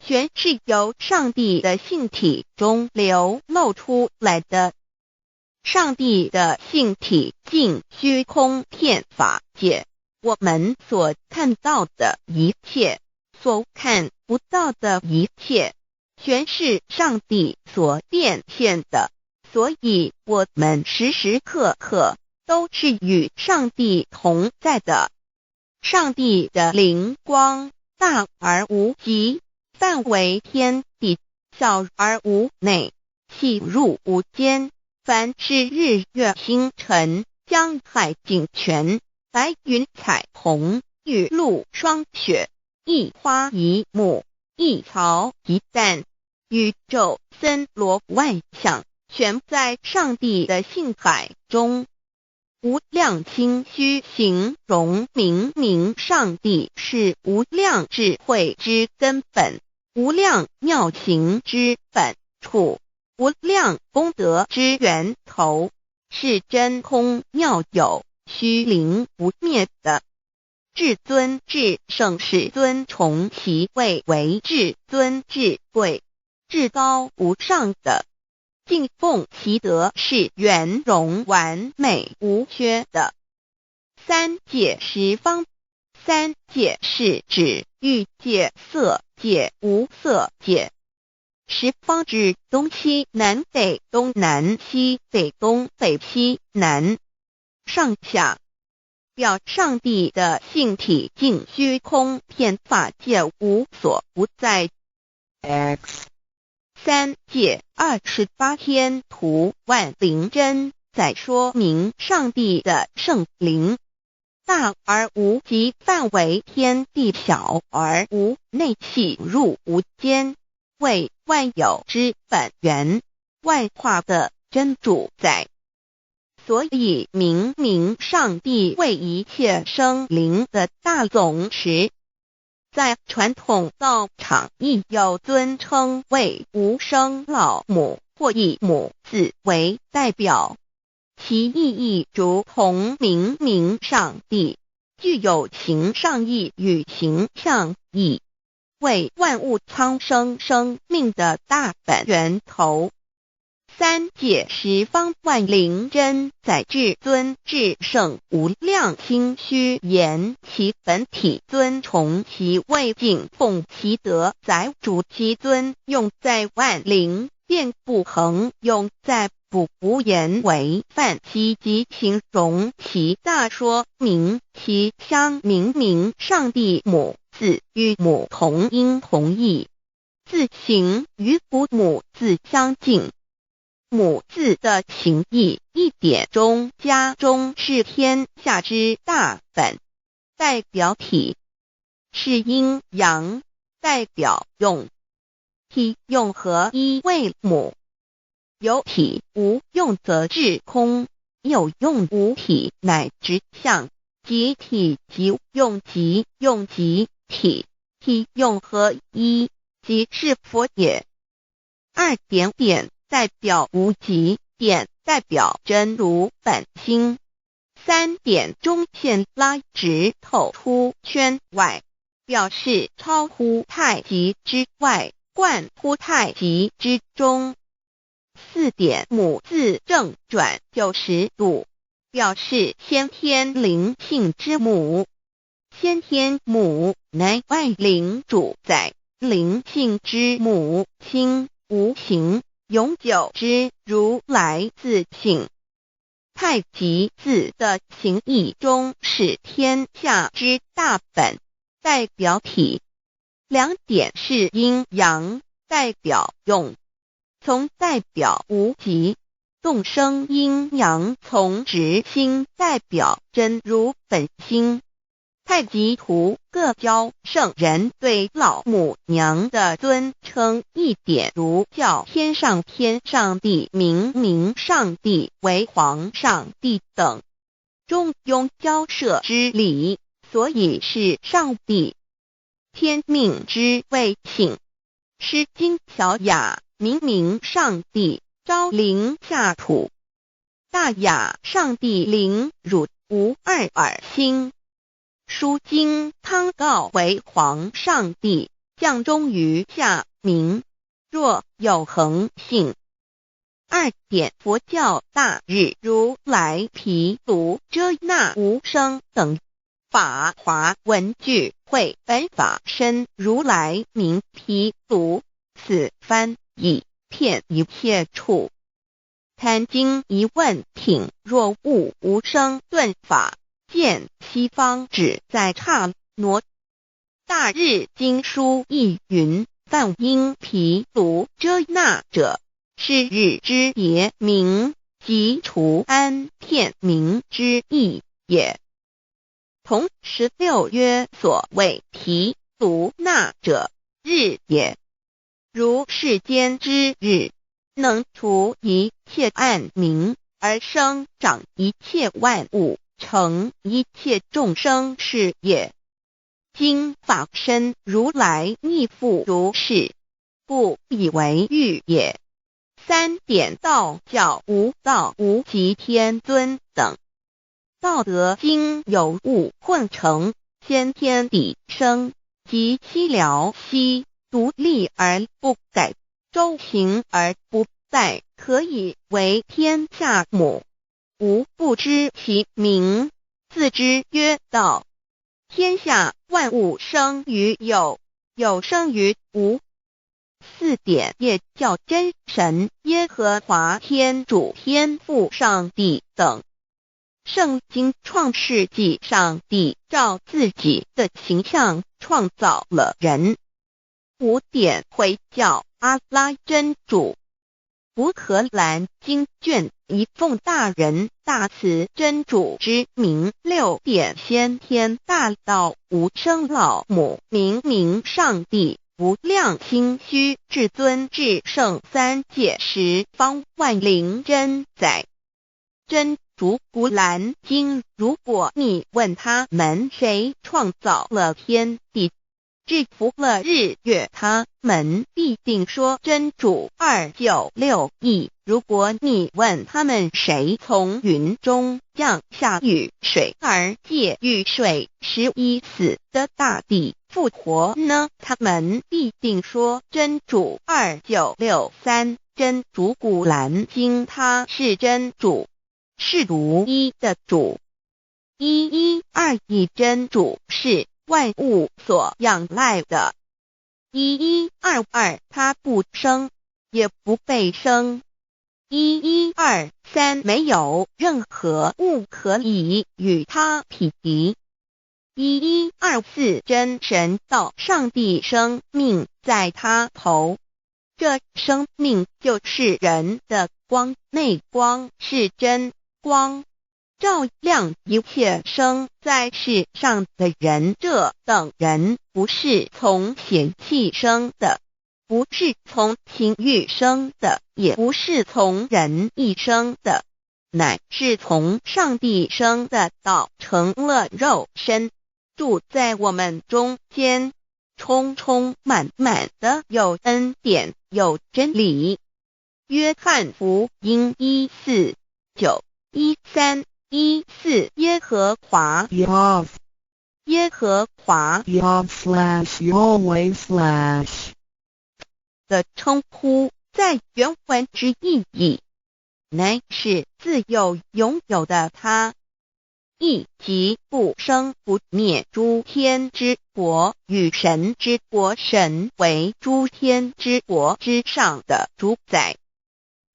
全是由上帝的性体中流露出来的。上帝的性体尽虚空遍法界，我们所看到的一切，所看不到的一切，全是上帝所变现的，所以我们时时刻刻都是与上帝同在的。上帝的灵光大而无极，范围天地，小而无内，细入无间。凡是日月星辰、江海井泉，白云彩虹，雨露霜雪，一花一木，一草一蛋，宇宙森罗万象，全在上帝的性海中。无量清虚形容明明上帝是无量智慧之根本，无量妙行之本处，无量功德之源头，是真空妙有，虚灵不灭的。至尊至圣世尊崇其位为至尊至贵，至高无上的。敬奉其德是圆融完美无缺的。三界十方，三界是指欲界、色界、无色界。十方指东西南北东南西北东北西南上下，表上帝的性体净虚空遍法界无所不在。 X 三界28天图万灵真在说明上帝的圣灵，大而无极范围，天地小而无内气入无间，为万有之本源，万化的真主宰。所以明明上帝为一切生灵的大总持，在传统道场亦有尊称为无生老母或以母字为代表，其意义如同明明上帝具有形上义与形象义，为万物苍生生命的大本源头。三界十方万灵真在至尊至圣无量清虚言其本体尊崇其位敬奉其德载主其尊，用在万灵便不恒用在不无言为范积极形容其大说明其相明明上帝母字与母同音同义，字形与父母字相近。母字的情义一点中加中是天下之大本，代表体是阴阳，代表用，体用合一为母。有体无用则至空，有用无体乃至相，即体即用即用即体，体用合一即是佛也。二点点代表无极，点代表真如本心，三点中线拉直透出圈外，表示超乎太极之外，贯乎太极之中。四点母字正转90度，表示先天灵性之母。先天母乃外灵主宰，灵性之母亲无形永久之如来自性。太极字的形义中是天下之大本，代表体。两点是阴阳，代表用，从代表无极，动生阴阳从直心代表真如本心。太极图各教圣人对老母娘的尊称一点，如叫天上帝、明明上帝为皇上帝等，中庸交涉之理，所以是上帝。天命之谓性，诗经小雅明明上帝昭灵下土，大雅上帝灵汝无二耳心。书经汤告为皇上帝，降中于下民，若有恒性。二点佛教大日如来毗卢遮那无生等法华文具会本法身如来名毗卢，此翻译片一切处。坛经一问品，若悟无生顿法，见西方只在刹那。大日经书亦云，梵音毗卢遮那者，是日之别名，即除安片名之意也。同16曰所谓提足那者，日也。如世间之日，能除一切暗明，而生长一切万物，成一切众生是也。今法身如来亦复如是，故以为喻也。3点道教无道无极天尊等。道德经有物混成，先天地生，即七辽息，独立而不改，周行而不殆，可以为天下母。吾不知其名，自之曰道。天下万物生于有，有生于无。4点业教真神耶和华天主天父上帝等。圣经创世纪，上帝照自己的形象创造了人。5点回教阿拉真主。乌克兰经卷一奉大人大慈真主之名。6点先天大道无生老母明明上帝无量心虚至尊至圣三界十方万灵真载。真主古兰经，如果你问他们谁创造了天地，制服了日月，他们必定说真主296亿。如果你问他们谁从云中降下雨水而借雨水使已死的大地复活呢，他们必定说真主2963。真主古兰经，他是真主，是独一的主。112真主是万物所仰赖的。1122他不生，也不被生。1123没有任何物可以与他匹敌。1124真神道上帝生命在他头，这生命就是人的光，内光是真光，照亮一切生在世上的人。这等人不是从血气生的，不是从情欲生的，也不是从人意生的，乃是从上帝生的，道成了肉身，住在我们中间，充充满满的有恩典，有真理。约翰福音1491314耶和华 Yav 耶和华 Yav/Yahweh/ 的称呼，在原文之意义，乃是自有拥有的他，亦即不生不灭诸天之国与神之国，神为诸天之国之上的主宰，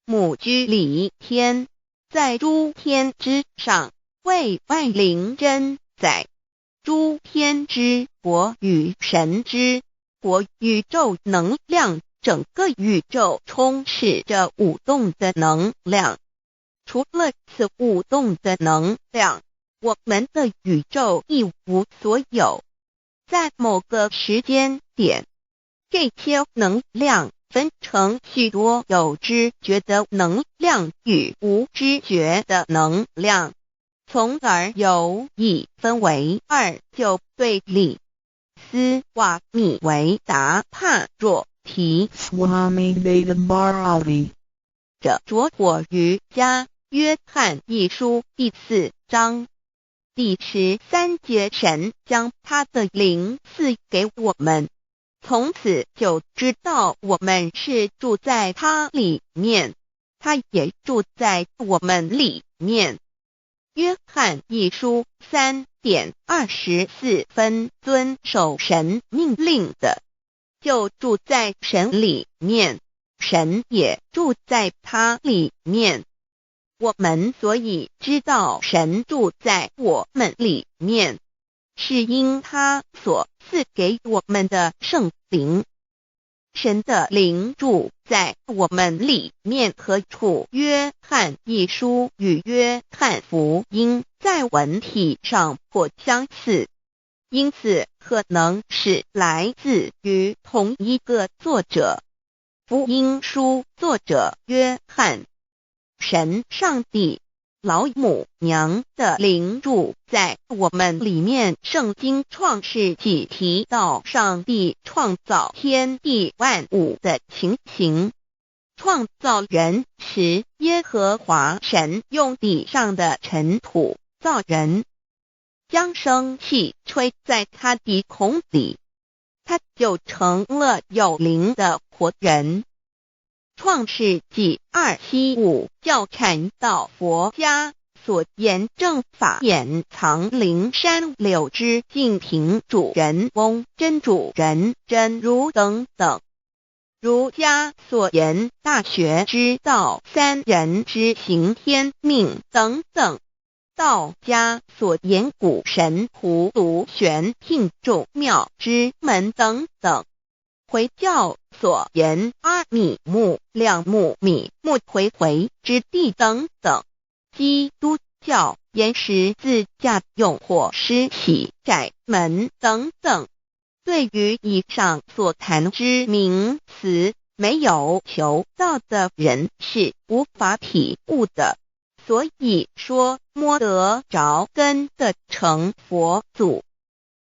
母居里天，在诸天之上，为万灵真载。诸天之国与神之国，宇宙能量，整个宇宙充斥着舞动的能量。除了此舞动的能量，我们的宇宙一无所有。在某个时间点，这些能量分成许多有知觉的能量与无知觉的能量，从而有一分为二，就对立。斯瓦米维达帕若提 Swami Vedabharati 者着火于家约翰一书第4章第13节，神将他的灵赐给我们，从此就知道我们是住在他里面，他也住在我们里面。约翰一书3:24遵守神命令的，就住在神里面，神也住在他里面。我们所以知道神住在我们里面，是因他所赐给我们的圣灵。神的灵住在我们里面。何处约翰一书与约翰福音在文体上颇相似，因此可能是来自于同一个作者。福音书作者约翰，神上帝老母娘的灵住在我们里面。圣经创世纪提到上帝创造天地万物的情形。创造人时，耶和华神用地上的尘土造人，将生气吹在他鼻孔里，他就成了有灵的活人。创世纪275教阐到佛家所言正法掩藏灵山柳之净瓶主人翁真主人真如等等。儒家所言大学之道三人之行天命等等。道家所言古神荼毒玄牝众妙之门等等。回教所言阿米木亮木米木回回之地等等。基督教言十字架用火施洗窄门等等。对于以上所谈之名词，没有求道的人是无法体悟的。所以说摸得着根的成佛祖，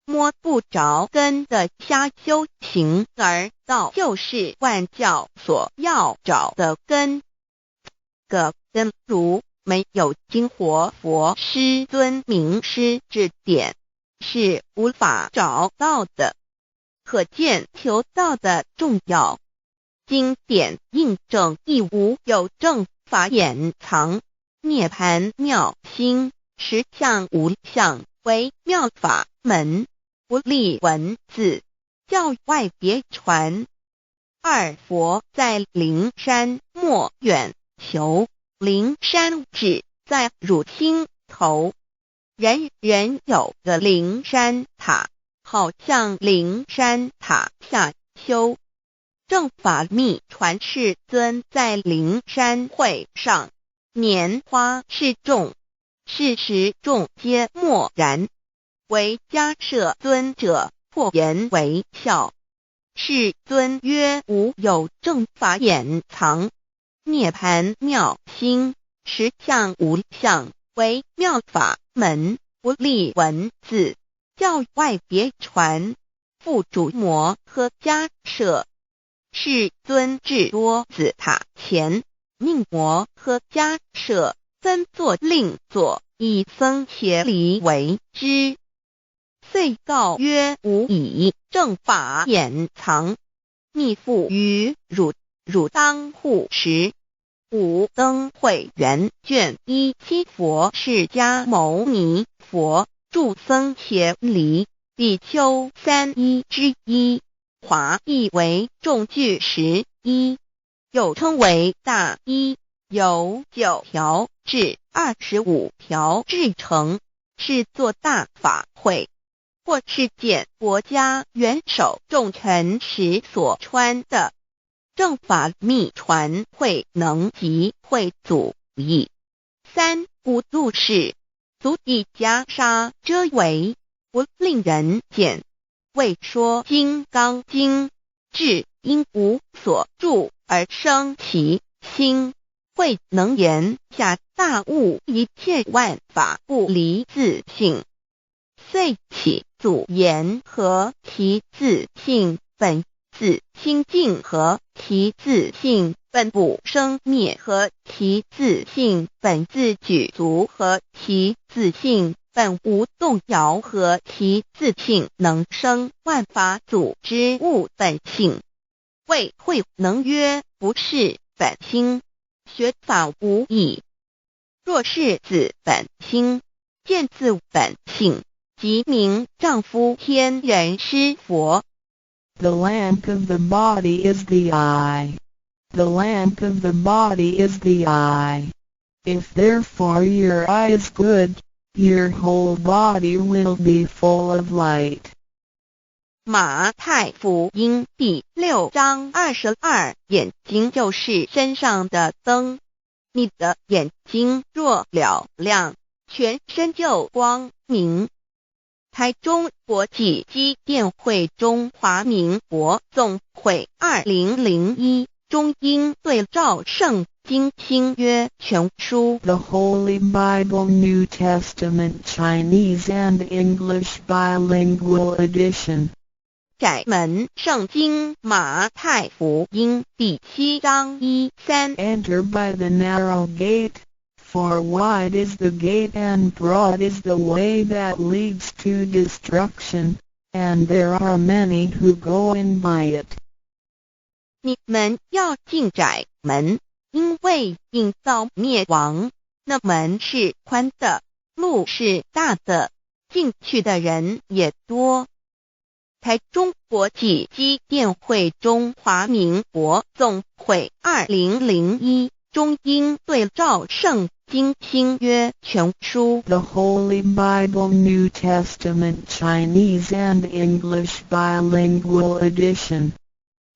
摸不着根的瞎修行，而道就是万教所要找的根。个根如没有经活佛师尊名师指点，是无法找到的。可见求道的重要。经典印证亦无有正法掩藏，涅盘妙心，实相无相，为妙法门，不立文字，教外别传。二佛在灵山莫远求，灵山只在汝心头。人人有个灵山塔，好像灵山塔下修。正法密传世尊在灵山会上，拈花示众，是时众皆默然，唯迦摄尊者破颜为笑。世尊曰：无有正法掩藏，涅盘妙心，实相无相，为妙法门，不立文字，教外别传。复主摩诃迦摄。世尊至多子塔前，命摩诃迦摄分作另作，以僧伽梨为之。遂告曰：吾以正法掩藏，密付于汝，汝当护持。五灯会元卷1佛释迦牟尼佛著僧伽梨比丘3之一，华译为众句11，又称为大一，由9条至25条制成，是作大法会，或是见国家元首重臣时所穿的。正法密传会能及会祖义。三无度世，足以袈裟遮为，不令人见。为说金刚经，至因无所住而生其心，慧能言下大悟，一切万法不离自性。遂起祖言和其自性本，自清净和其自性本不生灭，和其自性本自举足，和其自性本无动摇，和其自性能生万法组之物本性。谓慧能曰：不是本心，学法无益。若是自本心，见自本性，即名丈夫天人师佛。The lamp of the body is the eye. The lamp of the body is the eye. If therefore your eye is good, your whole body will be full of light. 马太福音第6章22，眼睛就是身上的灯。你的眼睛若了亮，全身就光明。台中国际机电会中华民国总会2001中英对照圣经新约全书 The Holy Bible New Testament Chinese and English Bilingual Edition. 窄门圣经马太福音第7章1-3 Enter by the narrow gate, for wide is the gate and broad is the way that leads to destruction, and there are many who go in by it. 你们要进窄门，因为引到灭亡。那门是宽的，路是大的，进去的人也多。台中国际机电会中华民国总会2001中英对照圣经新约全书 The Holy Bible New Testament Chinese and English Bilingual Edition.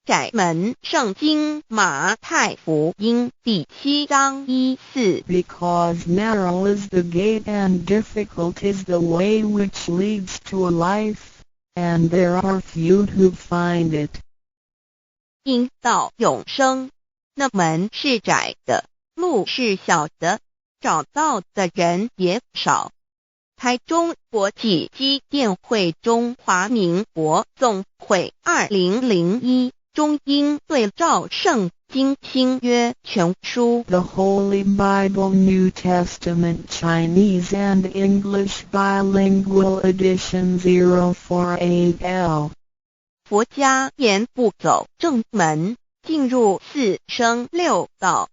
窄门圣经马太福音第7章1-4 Because narrow is the gate and difficult is the way which leads to life, and there are few who find it. 因到永生，那门是窄的，路是小的，找到的人也少。台中国际机电会中华民国总会2001中英对照圣经新约全书 The Holy Bible New Testament Chinese and English Bilingual Edition 048L. 佛家言不走正门，进入4生6道。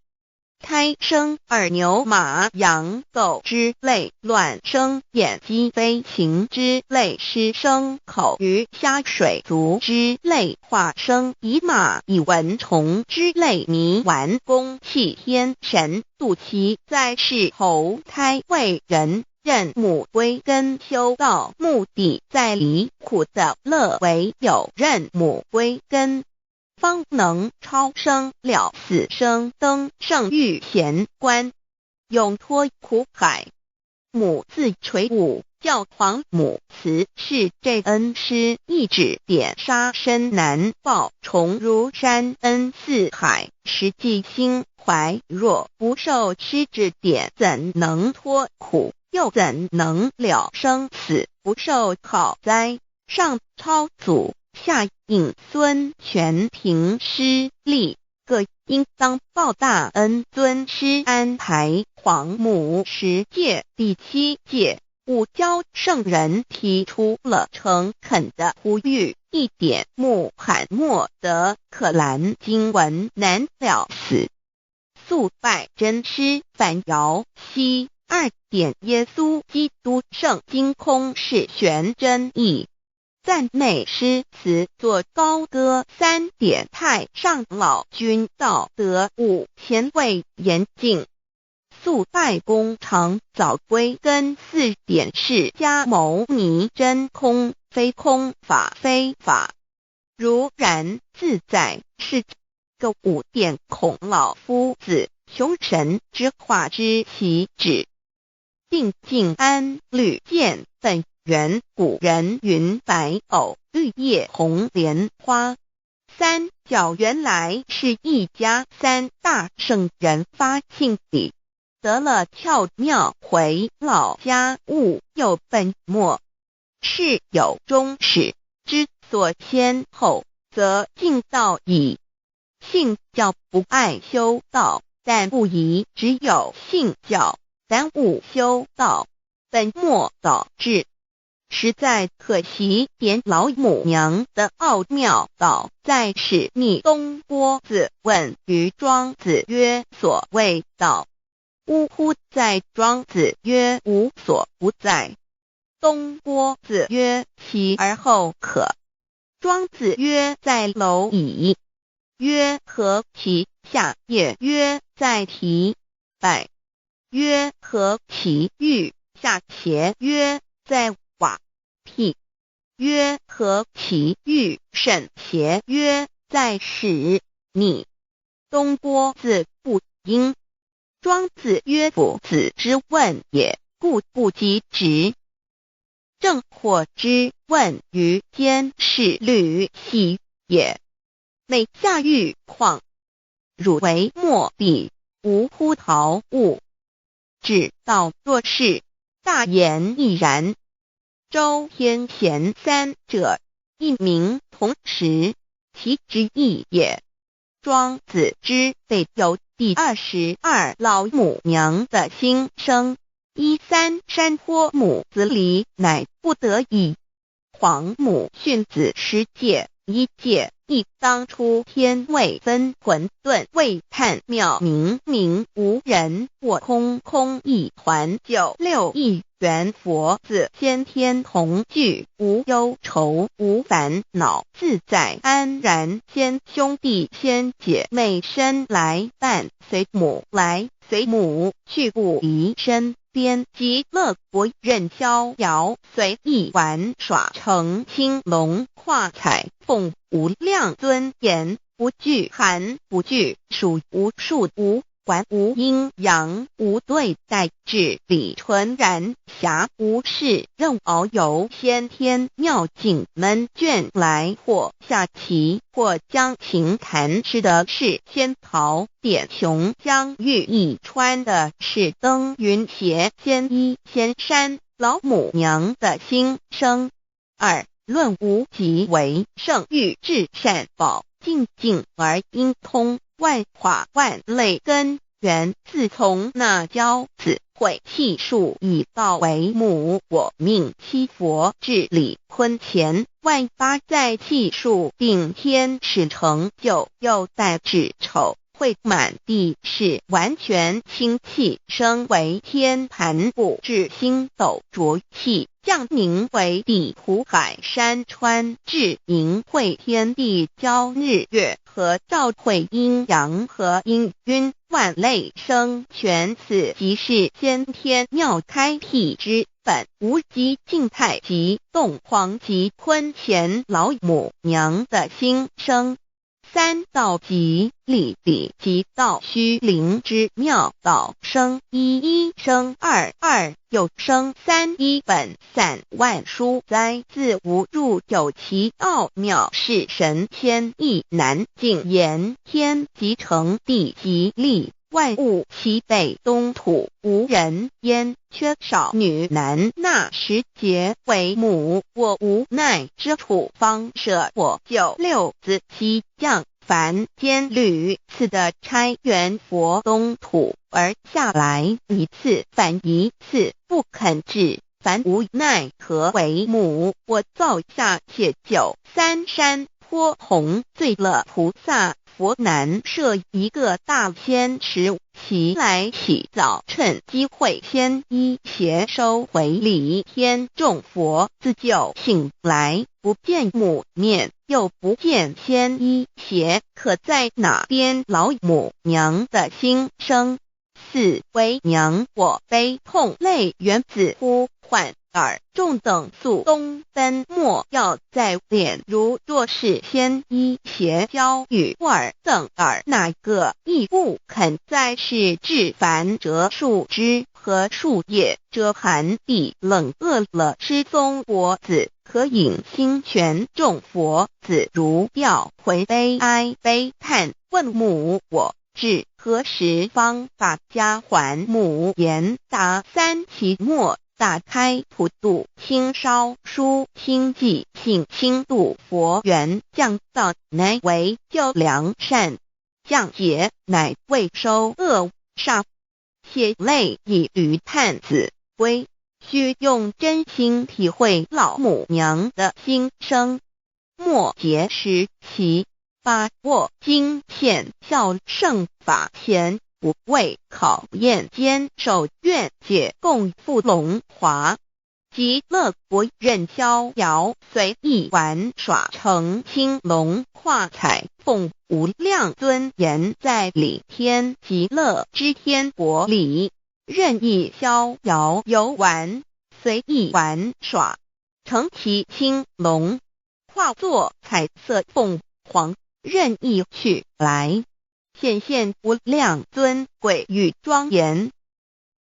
胎生耳牛马羊狗之类，卵生眼鸡飞禽之类，湿生口鱼虾水族之类，化生以马以蚊虫之类，泥丸公气天神度其在世投胎为人，任母归根修道，目的在离苦的乐，唯有任母归根，方能超生了死生，登圣域贤官，永脱苦海。母自垂武，教皇母慈是这恩师，一指点杀身难报，重如山恩似海，实际心怀若不受师指点，怎能脱苦？又怎能了生死？不受考灾，上超祖，下应孙权凭师力，各应当报大恩。尊师安排皇母10诫，第7诫，五教圣人提出了诚恳的呼吁，一点穆罕默德可兰经文难了死，肃拜真师反摇息。2点耶稣基督圣经空是玄真义，赞美诗词作高歌。3点太上老君道德5前卫严谨，肃拜公常早归根。4点释迦牟尼真空非空法非法，如然自在是个5点孔老夫子雄神之化之其旨，定静安律见本源。古人云白藕绿叶红莲花。3角原来是一家3大圣人发庆礼，得了窍妙，回老家务有本末，是有终始，之所先后，则敬道矣。信教不爱修道，但不宜只有信教，耽误修道，本末倒置，实在可惜。点老母娘的奥妙道在使密东郭子问于庄子曰：所谓道，呜呼！在庄子曰：无所不在。东郭子曰：其而后可。庄子曰：在蝼蚁。曰：何其下也？曰：在蹄。百。曰：何其欲？下且曰：在瓦。辟。曰：何其欲甚邪曰：在使逆。东郭子不应。庄子曰：夫子之问也，故不及直。正或之问于间，是履兮也。每下欲况，汝为莫彼，无乎陶物。指道若是，大言亦然。周天贤三者，一名同时，其之义也。庄子之备有第22老母娘的心声。13山坡母子离，乃不得已。黄母训子10戒，1戒亦当初天未分，混沌未判，妙明明无人，我空空一团，96亿元佛子先天同聚，无忧愁无烦恼，自在安然。先兄弟先姐妹生来伴，随母来随母去，不离身边。极乐国任逍遥，随意玩耍，成青龙跨彩凤，无量尊严，不惧寒不惧暑，无数无管，无阴阳，无对待，至理纯然，暇无事任遨游。先天妙境门卷来，或下棋，或将琴弹，吃的是仙桃点琼浆玉一穿的是登云鞋，仙衣仙山。老母娘的心声。2论无极为圣欲至善宝，静静而应通，万法万类根源，自从那骄子会气数以道为母，我命七佛治理坤乾，万八在气数并天使成就，又待至丑会满地是完全清气，升为天盘部，至星斗浊气，降凝为地土海山川，至凝会天地交日月和照会阴阳和阴晕，万类生全，此即是先天妙开辟之本。无极静态及动黄及坤乾老母娘的心声。3道即理理即道虚灵之妙道，生一生二又生三，一本散万殊哉，自无入有其奥妙，是神天意难尽言。天即成，地即立，万物其北东土，无人焉，缺少女男，纳10节为母，我无奈之处，方舍我96子西降凡间屡次的差援佛东土，而下来一次反一次，不肯治，凡无奈何为母，我造下且93山坡弘罪了菩萨，佛难设一个大仙池，其来起早，趁机会先一邪收回礼天，众佛自救醒来，不见母面，又不见先一邪，可在哪边？老母娘的心声。4为娘我悲痛泪源自呼唤耳众等速东奔，莫要再敛。如若是先一邪教与尔等耳，哪个亦不肯再是至凡折树枝和树叶，遮寒地冷，饿了吃松果子，可饮清泉。众佛子如调回悲哀悲叹，问母我至何时方把家还母？言答3期末，打开普度清烧书清寂性清度佛缘，降道乃为救良善，降劫乃为收恶煞。血泪以于叹子归，须用真心体会老母娘的心声。末节时期，把握经片效圣法前，不畏考验，坚守愿解，共赴龙华。极乐国任逍遥，随意玩耍，成青龙跨彩凤，无量尊严，在理天极乐之天国里，任意逍遥游玩，随意玩耍，乘其青龙，化作彩色凤凰，任意去来，显现无量尊贵与庄严。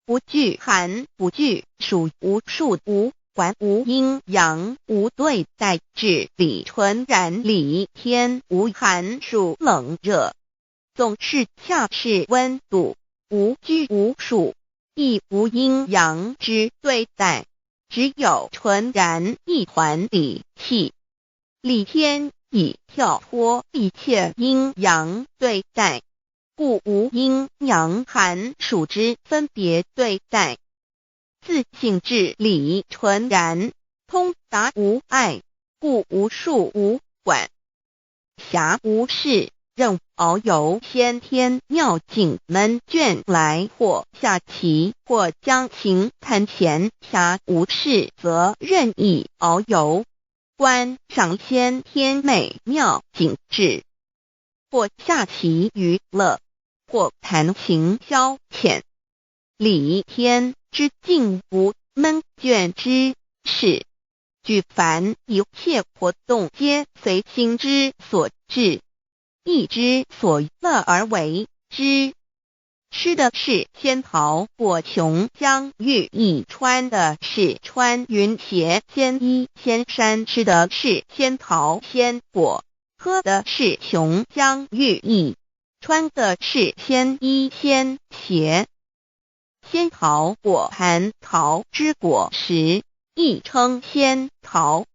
不惧寒，不惧暑，无数无管，无阴阳，无对待，至理纯然理天，无寒暑冷热，总是恰是温度，无拘无束，亦无阴阳之对待，只有纯然一团理气。理天以跳脱一切阴阳对待，故无阴阳寒暑之分别对待，自性至理纯然，通达无碍，故无束无管，暇无事，任遨游先天妙境门卷来，或下棋，或将琴弹弦，暇无事则任意遨游，观赏先天美妙景致，或下棋娱乐，或弹琴消遣。理天之境无闷倦之事，举凡一切活动皆随心之所至，意之所乐而为之。吃的是仙桃果琼浆玉液，穿的是穿云鞋仙衣仙衫，吃的是仙桃仙果，喝的是琼浆玉液，穿的是仙衣仙鞋。仙桃果蟠桃之果实，亦称仙桃。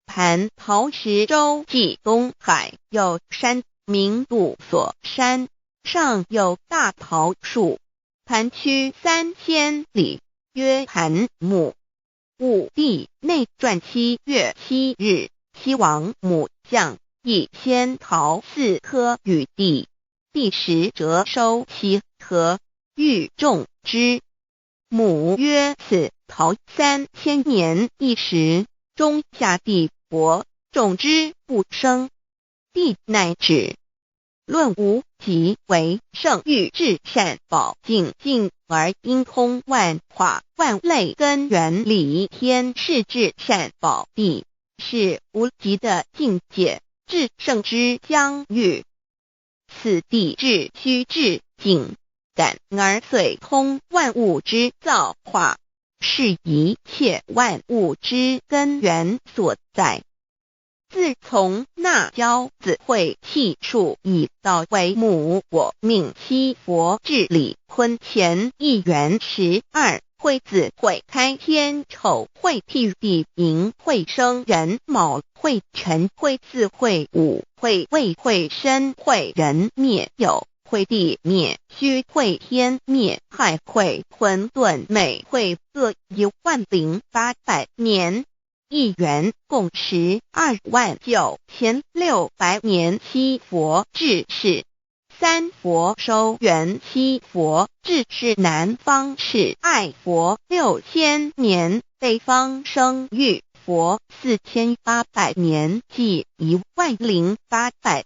蟠桃实洲际东海有山，名度所山，上有大桃树，盘曲3000里，曰盘木。武帝内传7月7日，西王母将以仙桃4颗与帝，帝时折收其核，欲种之。母曰：此桃3000年一时，中下地薄，种之不生。帝乃止。论无极为圣域至善宝净净而应通万化万类根源理天是至善宝地，是无极的境界，至圣之疆域。此地至虚至静，感而遂通万物之造化，是一切万物之根源所在。自从那骄子会气数以道为母，我命七佛治理坤乾一元12，会子会开天丑，会替地寅，会生人卯，会辰会巳，会午，会未，会申，会人灭酉，会地灭戌，会天灭亥，会混沌昧，会各10800年。一元共129600年，七佛治世。三佛收元，七佛治世。南方是爱佛6000年，北方生玉佛4800年，即10800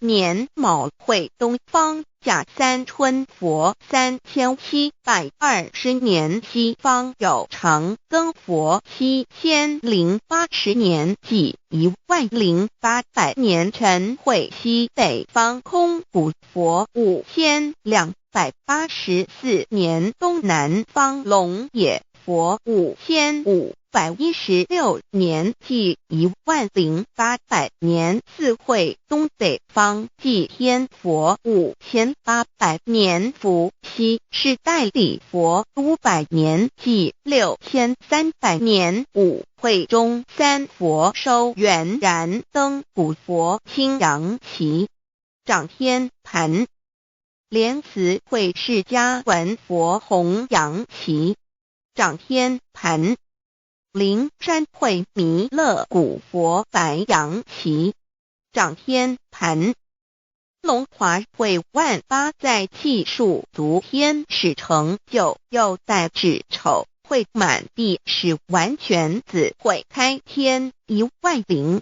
年。卯会东方甲三春佛3720年，西方有长庚佛7080年，即10800年。辰会西北方空谷佛5284年，东南方龙野佛5516年，即10800年。四会东北方祭天佛5800年，伏羲是代理佛500年，即6300年。五会中三佛收元然灯古佛青阳旗，掌天盘。莲慈会释迦文佛红阳旗，掌天盘。灵山会弥勒古佛白阳旗，掌天盘。龙华会万八在气数足天使成就，又代至丑会满地是完全子会开天10800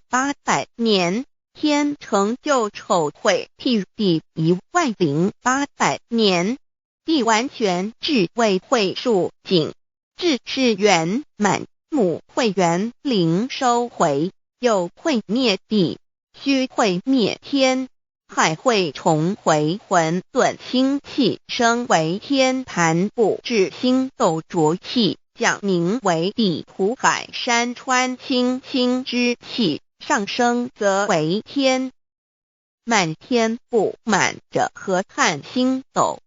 年，天成就丑会替地10800年，地完全至为会数尽，至是圆满。母会园灵收回，又会灭地，须会灭天，还会重回混沌星气，升为天盘部至星斗浊气，降名为地土海山川星星之气，上升则为天。满天布满着河汉星斗，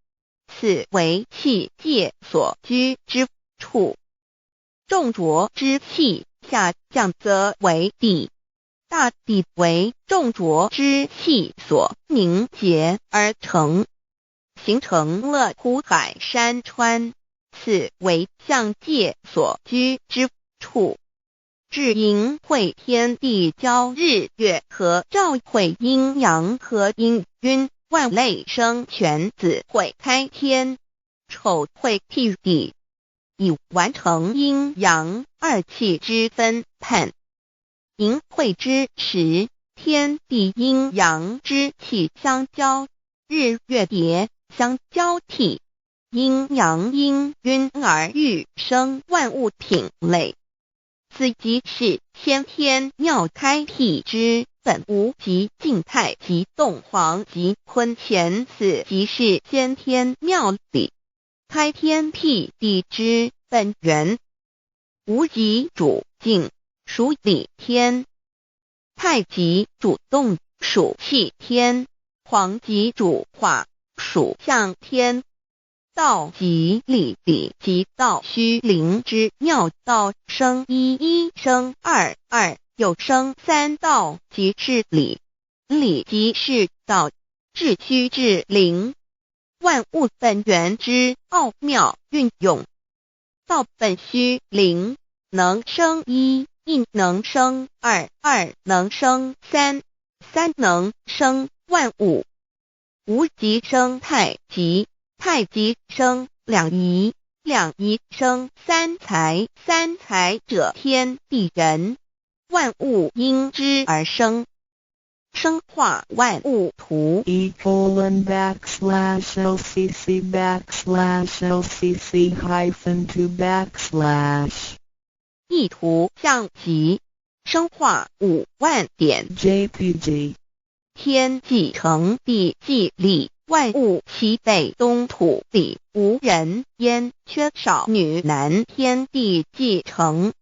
此为气界所居之处。重浊之气下降则为地，大地为重浊之气所凝结而成，形成了土海山川，此为象界所居之处。至阴会天地交日月和照会阴阳和阴晕，万类生全子会开天，丑会辟地，以完成阴阳二气之分判。寅会之时，天地阴阳之气相交，日月叠相交替，阴阳阴晕而育生万物品类。此即是先天妙开辟之本无极静态及动黄及坤乾，此即是先天妙理开天辟地之本源。无极主静，属理天；太极主动，属气天；黄极主化，属象天。道即理，理即道虚灵之妙道，生一，一生二，二又生三，道即是理，理即是道，至虚至灵，万物本源之奥妙运用。道本虚灵，能生一，一能生二，二能生三，三能生万物。无极生太极，太极生两仪，两仪生三才，三才者天地人，万物因之而生，生化万物图。e://LCC_LCC_2/ 意图象极，生化5万点 JPG。天既成地既立，万物其备，东土里无人焉，缺少女男，天地既成，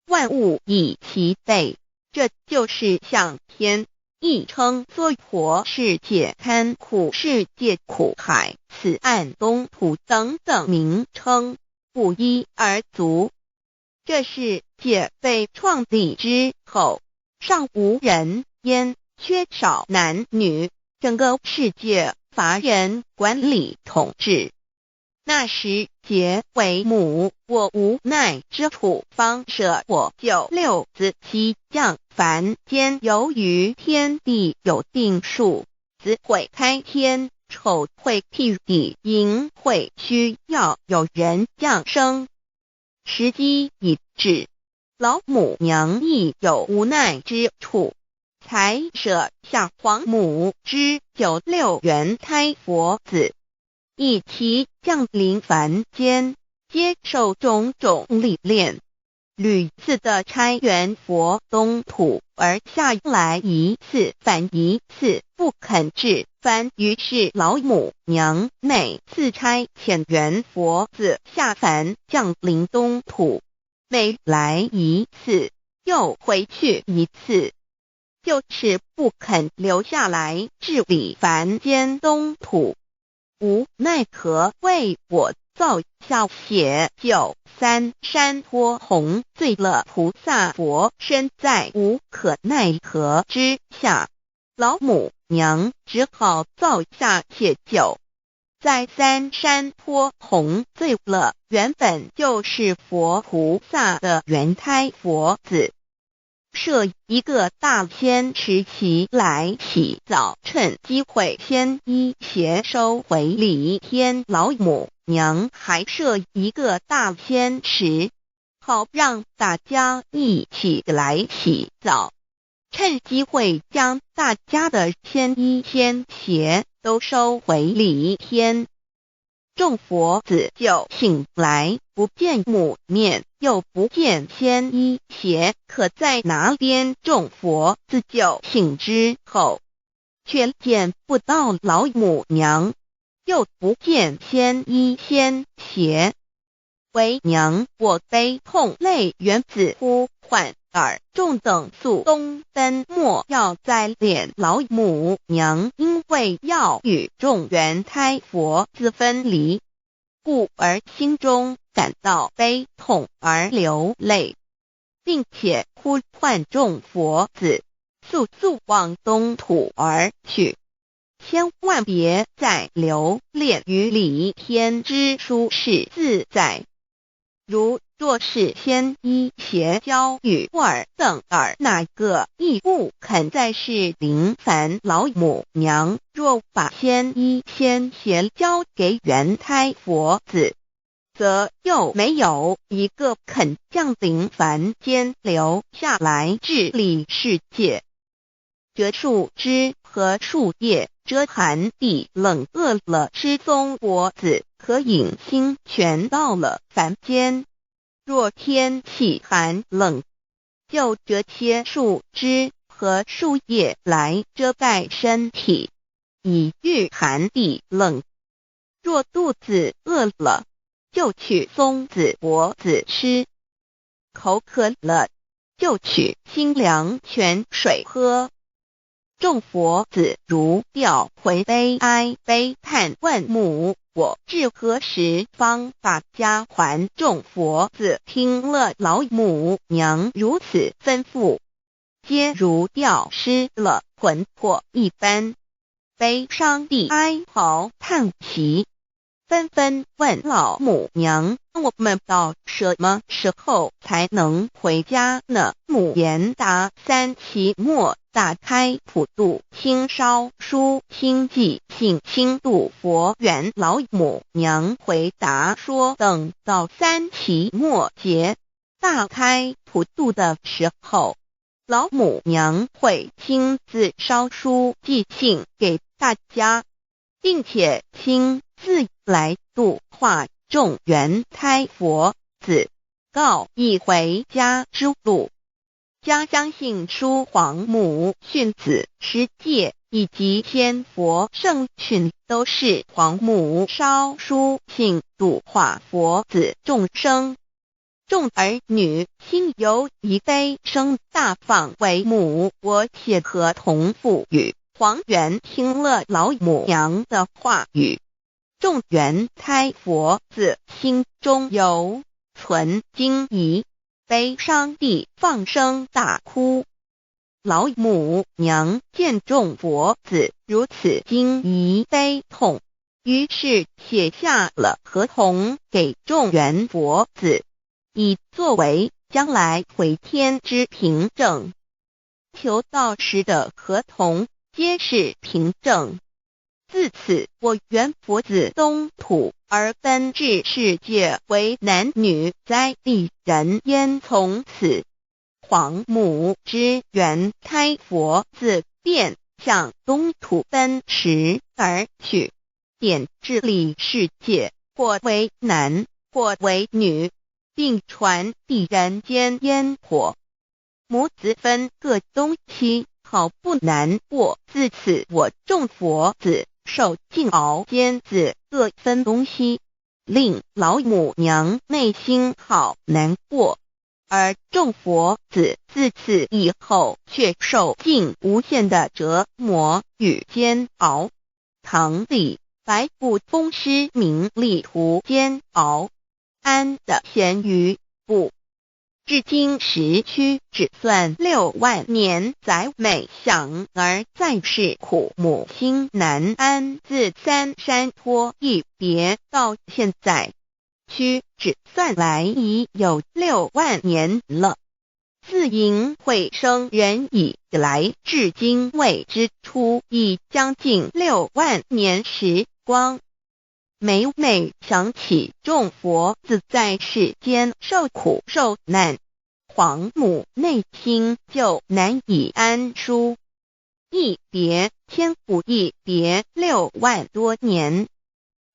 万物以其备，这就是象天，亦称娑婆世界、堪苦世界、苦海、此岸、东土等等名称，不一而足。这世界被创立之后，尚无人焉，缺少男女，整个世界乏人管理统治。那时桀为母，我无奈之处，方舍我9六子期降凡间，由于天地有定数，子会开天，丑会辟地，寅会需要有人降生。时机已至，老母娘亦有无奈之处，才舍下皇母之9六元胎佛子，以其降临凡间，接受种种历练，屡次的差援佛东土，而下来一次反一次不肯治番，于是老母娘每次差遣援佛子下凡降临东土，每来一次又回去一次，就是不肯留下来治理凡间东土。无奈何为我造下血酒3山托红，醉了菩萨佛身在无可奈何之下，老母娘只好造下血酒，在3山托红醉了原本就是佛菩萨的原胎佛子，设一个大仙池其来洗澡，趁机会先一邪收回礼天。老母娘还设一个大仙池，好让大家一起来洗澡，趁机会将大家的仙衣仙鞋都收回礼天。众佛子就醒来，不见母面，又不见仙衣鞋，可在哪边？众佛子就醒之后，却见不到老母娘，又不见仙衣仙鞋。为娘，我悲痛泪源自呼唤耳众等速东奔，莫要再敛老母娘，因为要与众元胎佛子分离，故而心中感到悲痛而流泪，并且呼唤众佛子速速往东土而去，千万别再留恋于离天之舒适自在。若是仙衣鞋交与尔等儿，哪个亦不肯再是临凡老母娘？若把仙衣仙鞋交给元胎佛子，则又没有一个肯降临凡间留下来治理世界。这树枝和树叶遮寒地冷，饿了吃松果子，可饮清泉到了凡间。若天气寒冷，就折些树枝和树叶来遮盖身体，以御寒地冷。若肚子饿了，就取松子果子吃；口渴了，就取清凉泉水喝。众佛子如调回悲哀悲叹，问母：我至何时方把家还？众佛子听了老母娘如此吩咐，皆如吊失了魂魄一般，悲伤地哀嚎叹息，纷纷问老母娘：我们到什么时候才能回家呢？母言答：三期末打开普度清烧书清寂信清度佛缘。老母娘回答说，等到三期末节大开普度的时候，老母娘会亲自烧书寄信给大家，并且亲自来度化众元胎佛子，告一回家之路。家相信书皇母训子十戒以及天佛圣训，都是皇母烧书信度化佛子众生。众儿女心有一悲生大放为母，我且合同赋予。皇元听了老母娘的话语，众元胎佛子心中有存惊疑，悲伤地放声大哭。老母娘见众佛子如此惊疑悲痛，于是写下了合同给众元佛子，以作为将来回天之凭证。求道时的合同皆是凭证。自此，我元佛子东土而奔至世界为男女在地人焉。从此，皇母之元胎佛子便向东土奔驰而去，点治理世界，或为男，或为女，并传递人间烟火。母子分各东西，好不难过。自此，我众佛子受尽熬煎子各分东西，令老母娘内心好难过。而众佛子自此以后却受尽无限的折磨与煎熬。唐李白骨风师名利图煎熬，安的咸鱼不。至今时区只算6万年，载每想而在世苦母心难安。自三山托一别到现在，区只算来已有6万年了。自寅会生人以来，至今未知出，已将近6万年时光。每每想起众佛子在世间受苦受难，皇母内心就难以安舒。一别千古一别6万多年，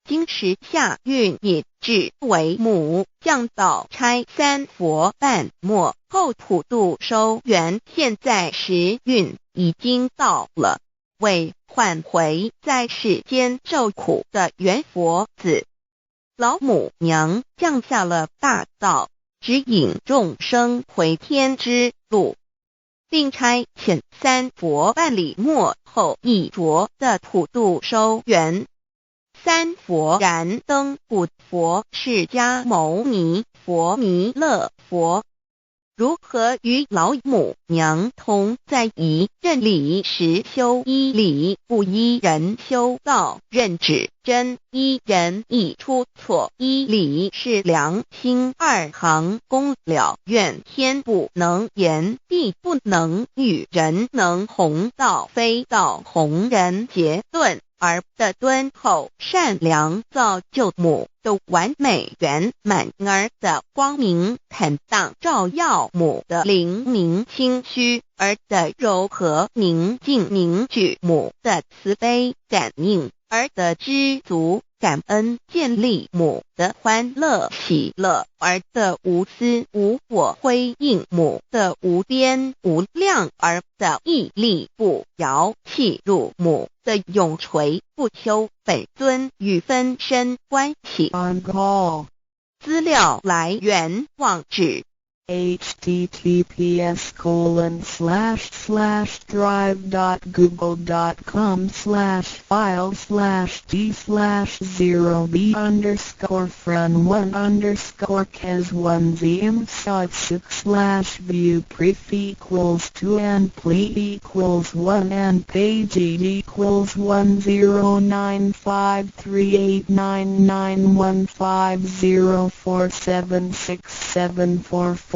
经时下运引至为母，降到差3佛半末后普度收圆，现在时运已经到了，为换回在世间受苦的圆佛子。老母娘降下了大道，指引众生回天之路，并差遣3佛半里末后一着的普度收圆。3佛燃灯古佛释迦牟尼佛弥勒佛，如何与老母娘同在一任理时修一理，不依人修道，任指真一人一出错一理，是良心2行功了愿，天不能言，地不能喻，人能弘道，非道弘人结论，而的敦厚善良造就母的完美圆满，儿的光明坦荡照耀母的灵明清虚，儿的柔和宁静凝聚母的慈悲感应，儿的知足感恩建立母的欢乐喜乐，儿的无私无我辉映母的无边无量，儿的屹立不摇弃入母的永垂不朽本尊与分身关系。 On call. 资料来源网址https://drive.google.com/file/d/0b__1_c/view pref=2 and pli=1 and page =1095389915047674483005.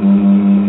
Thank you.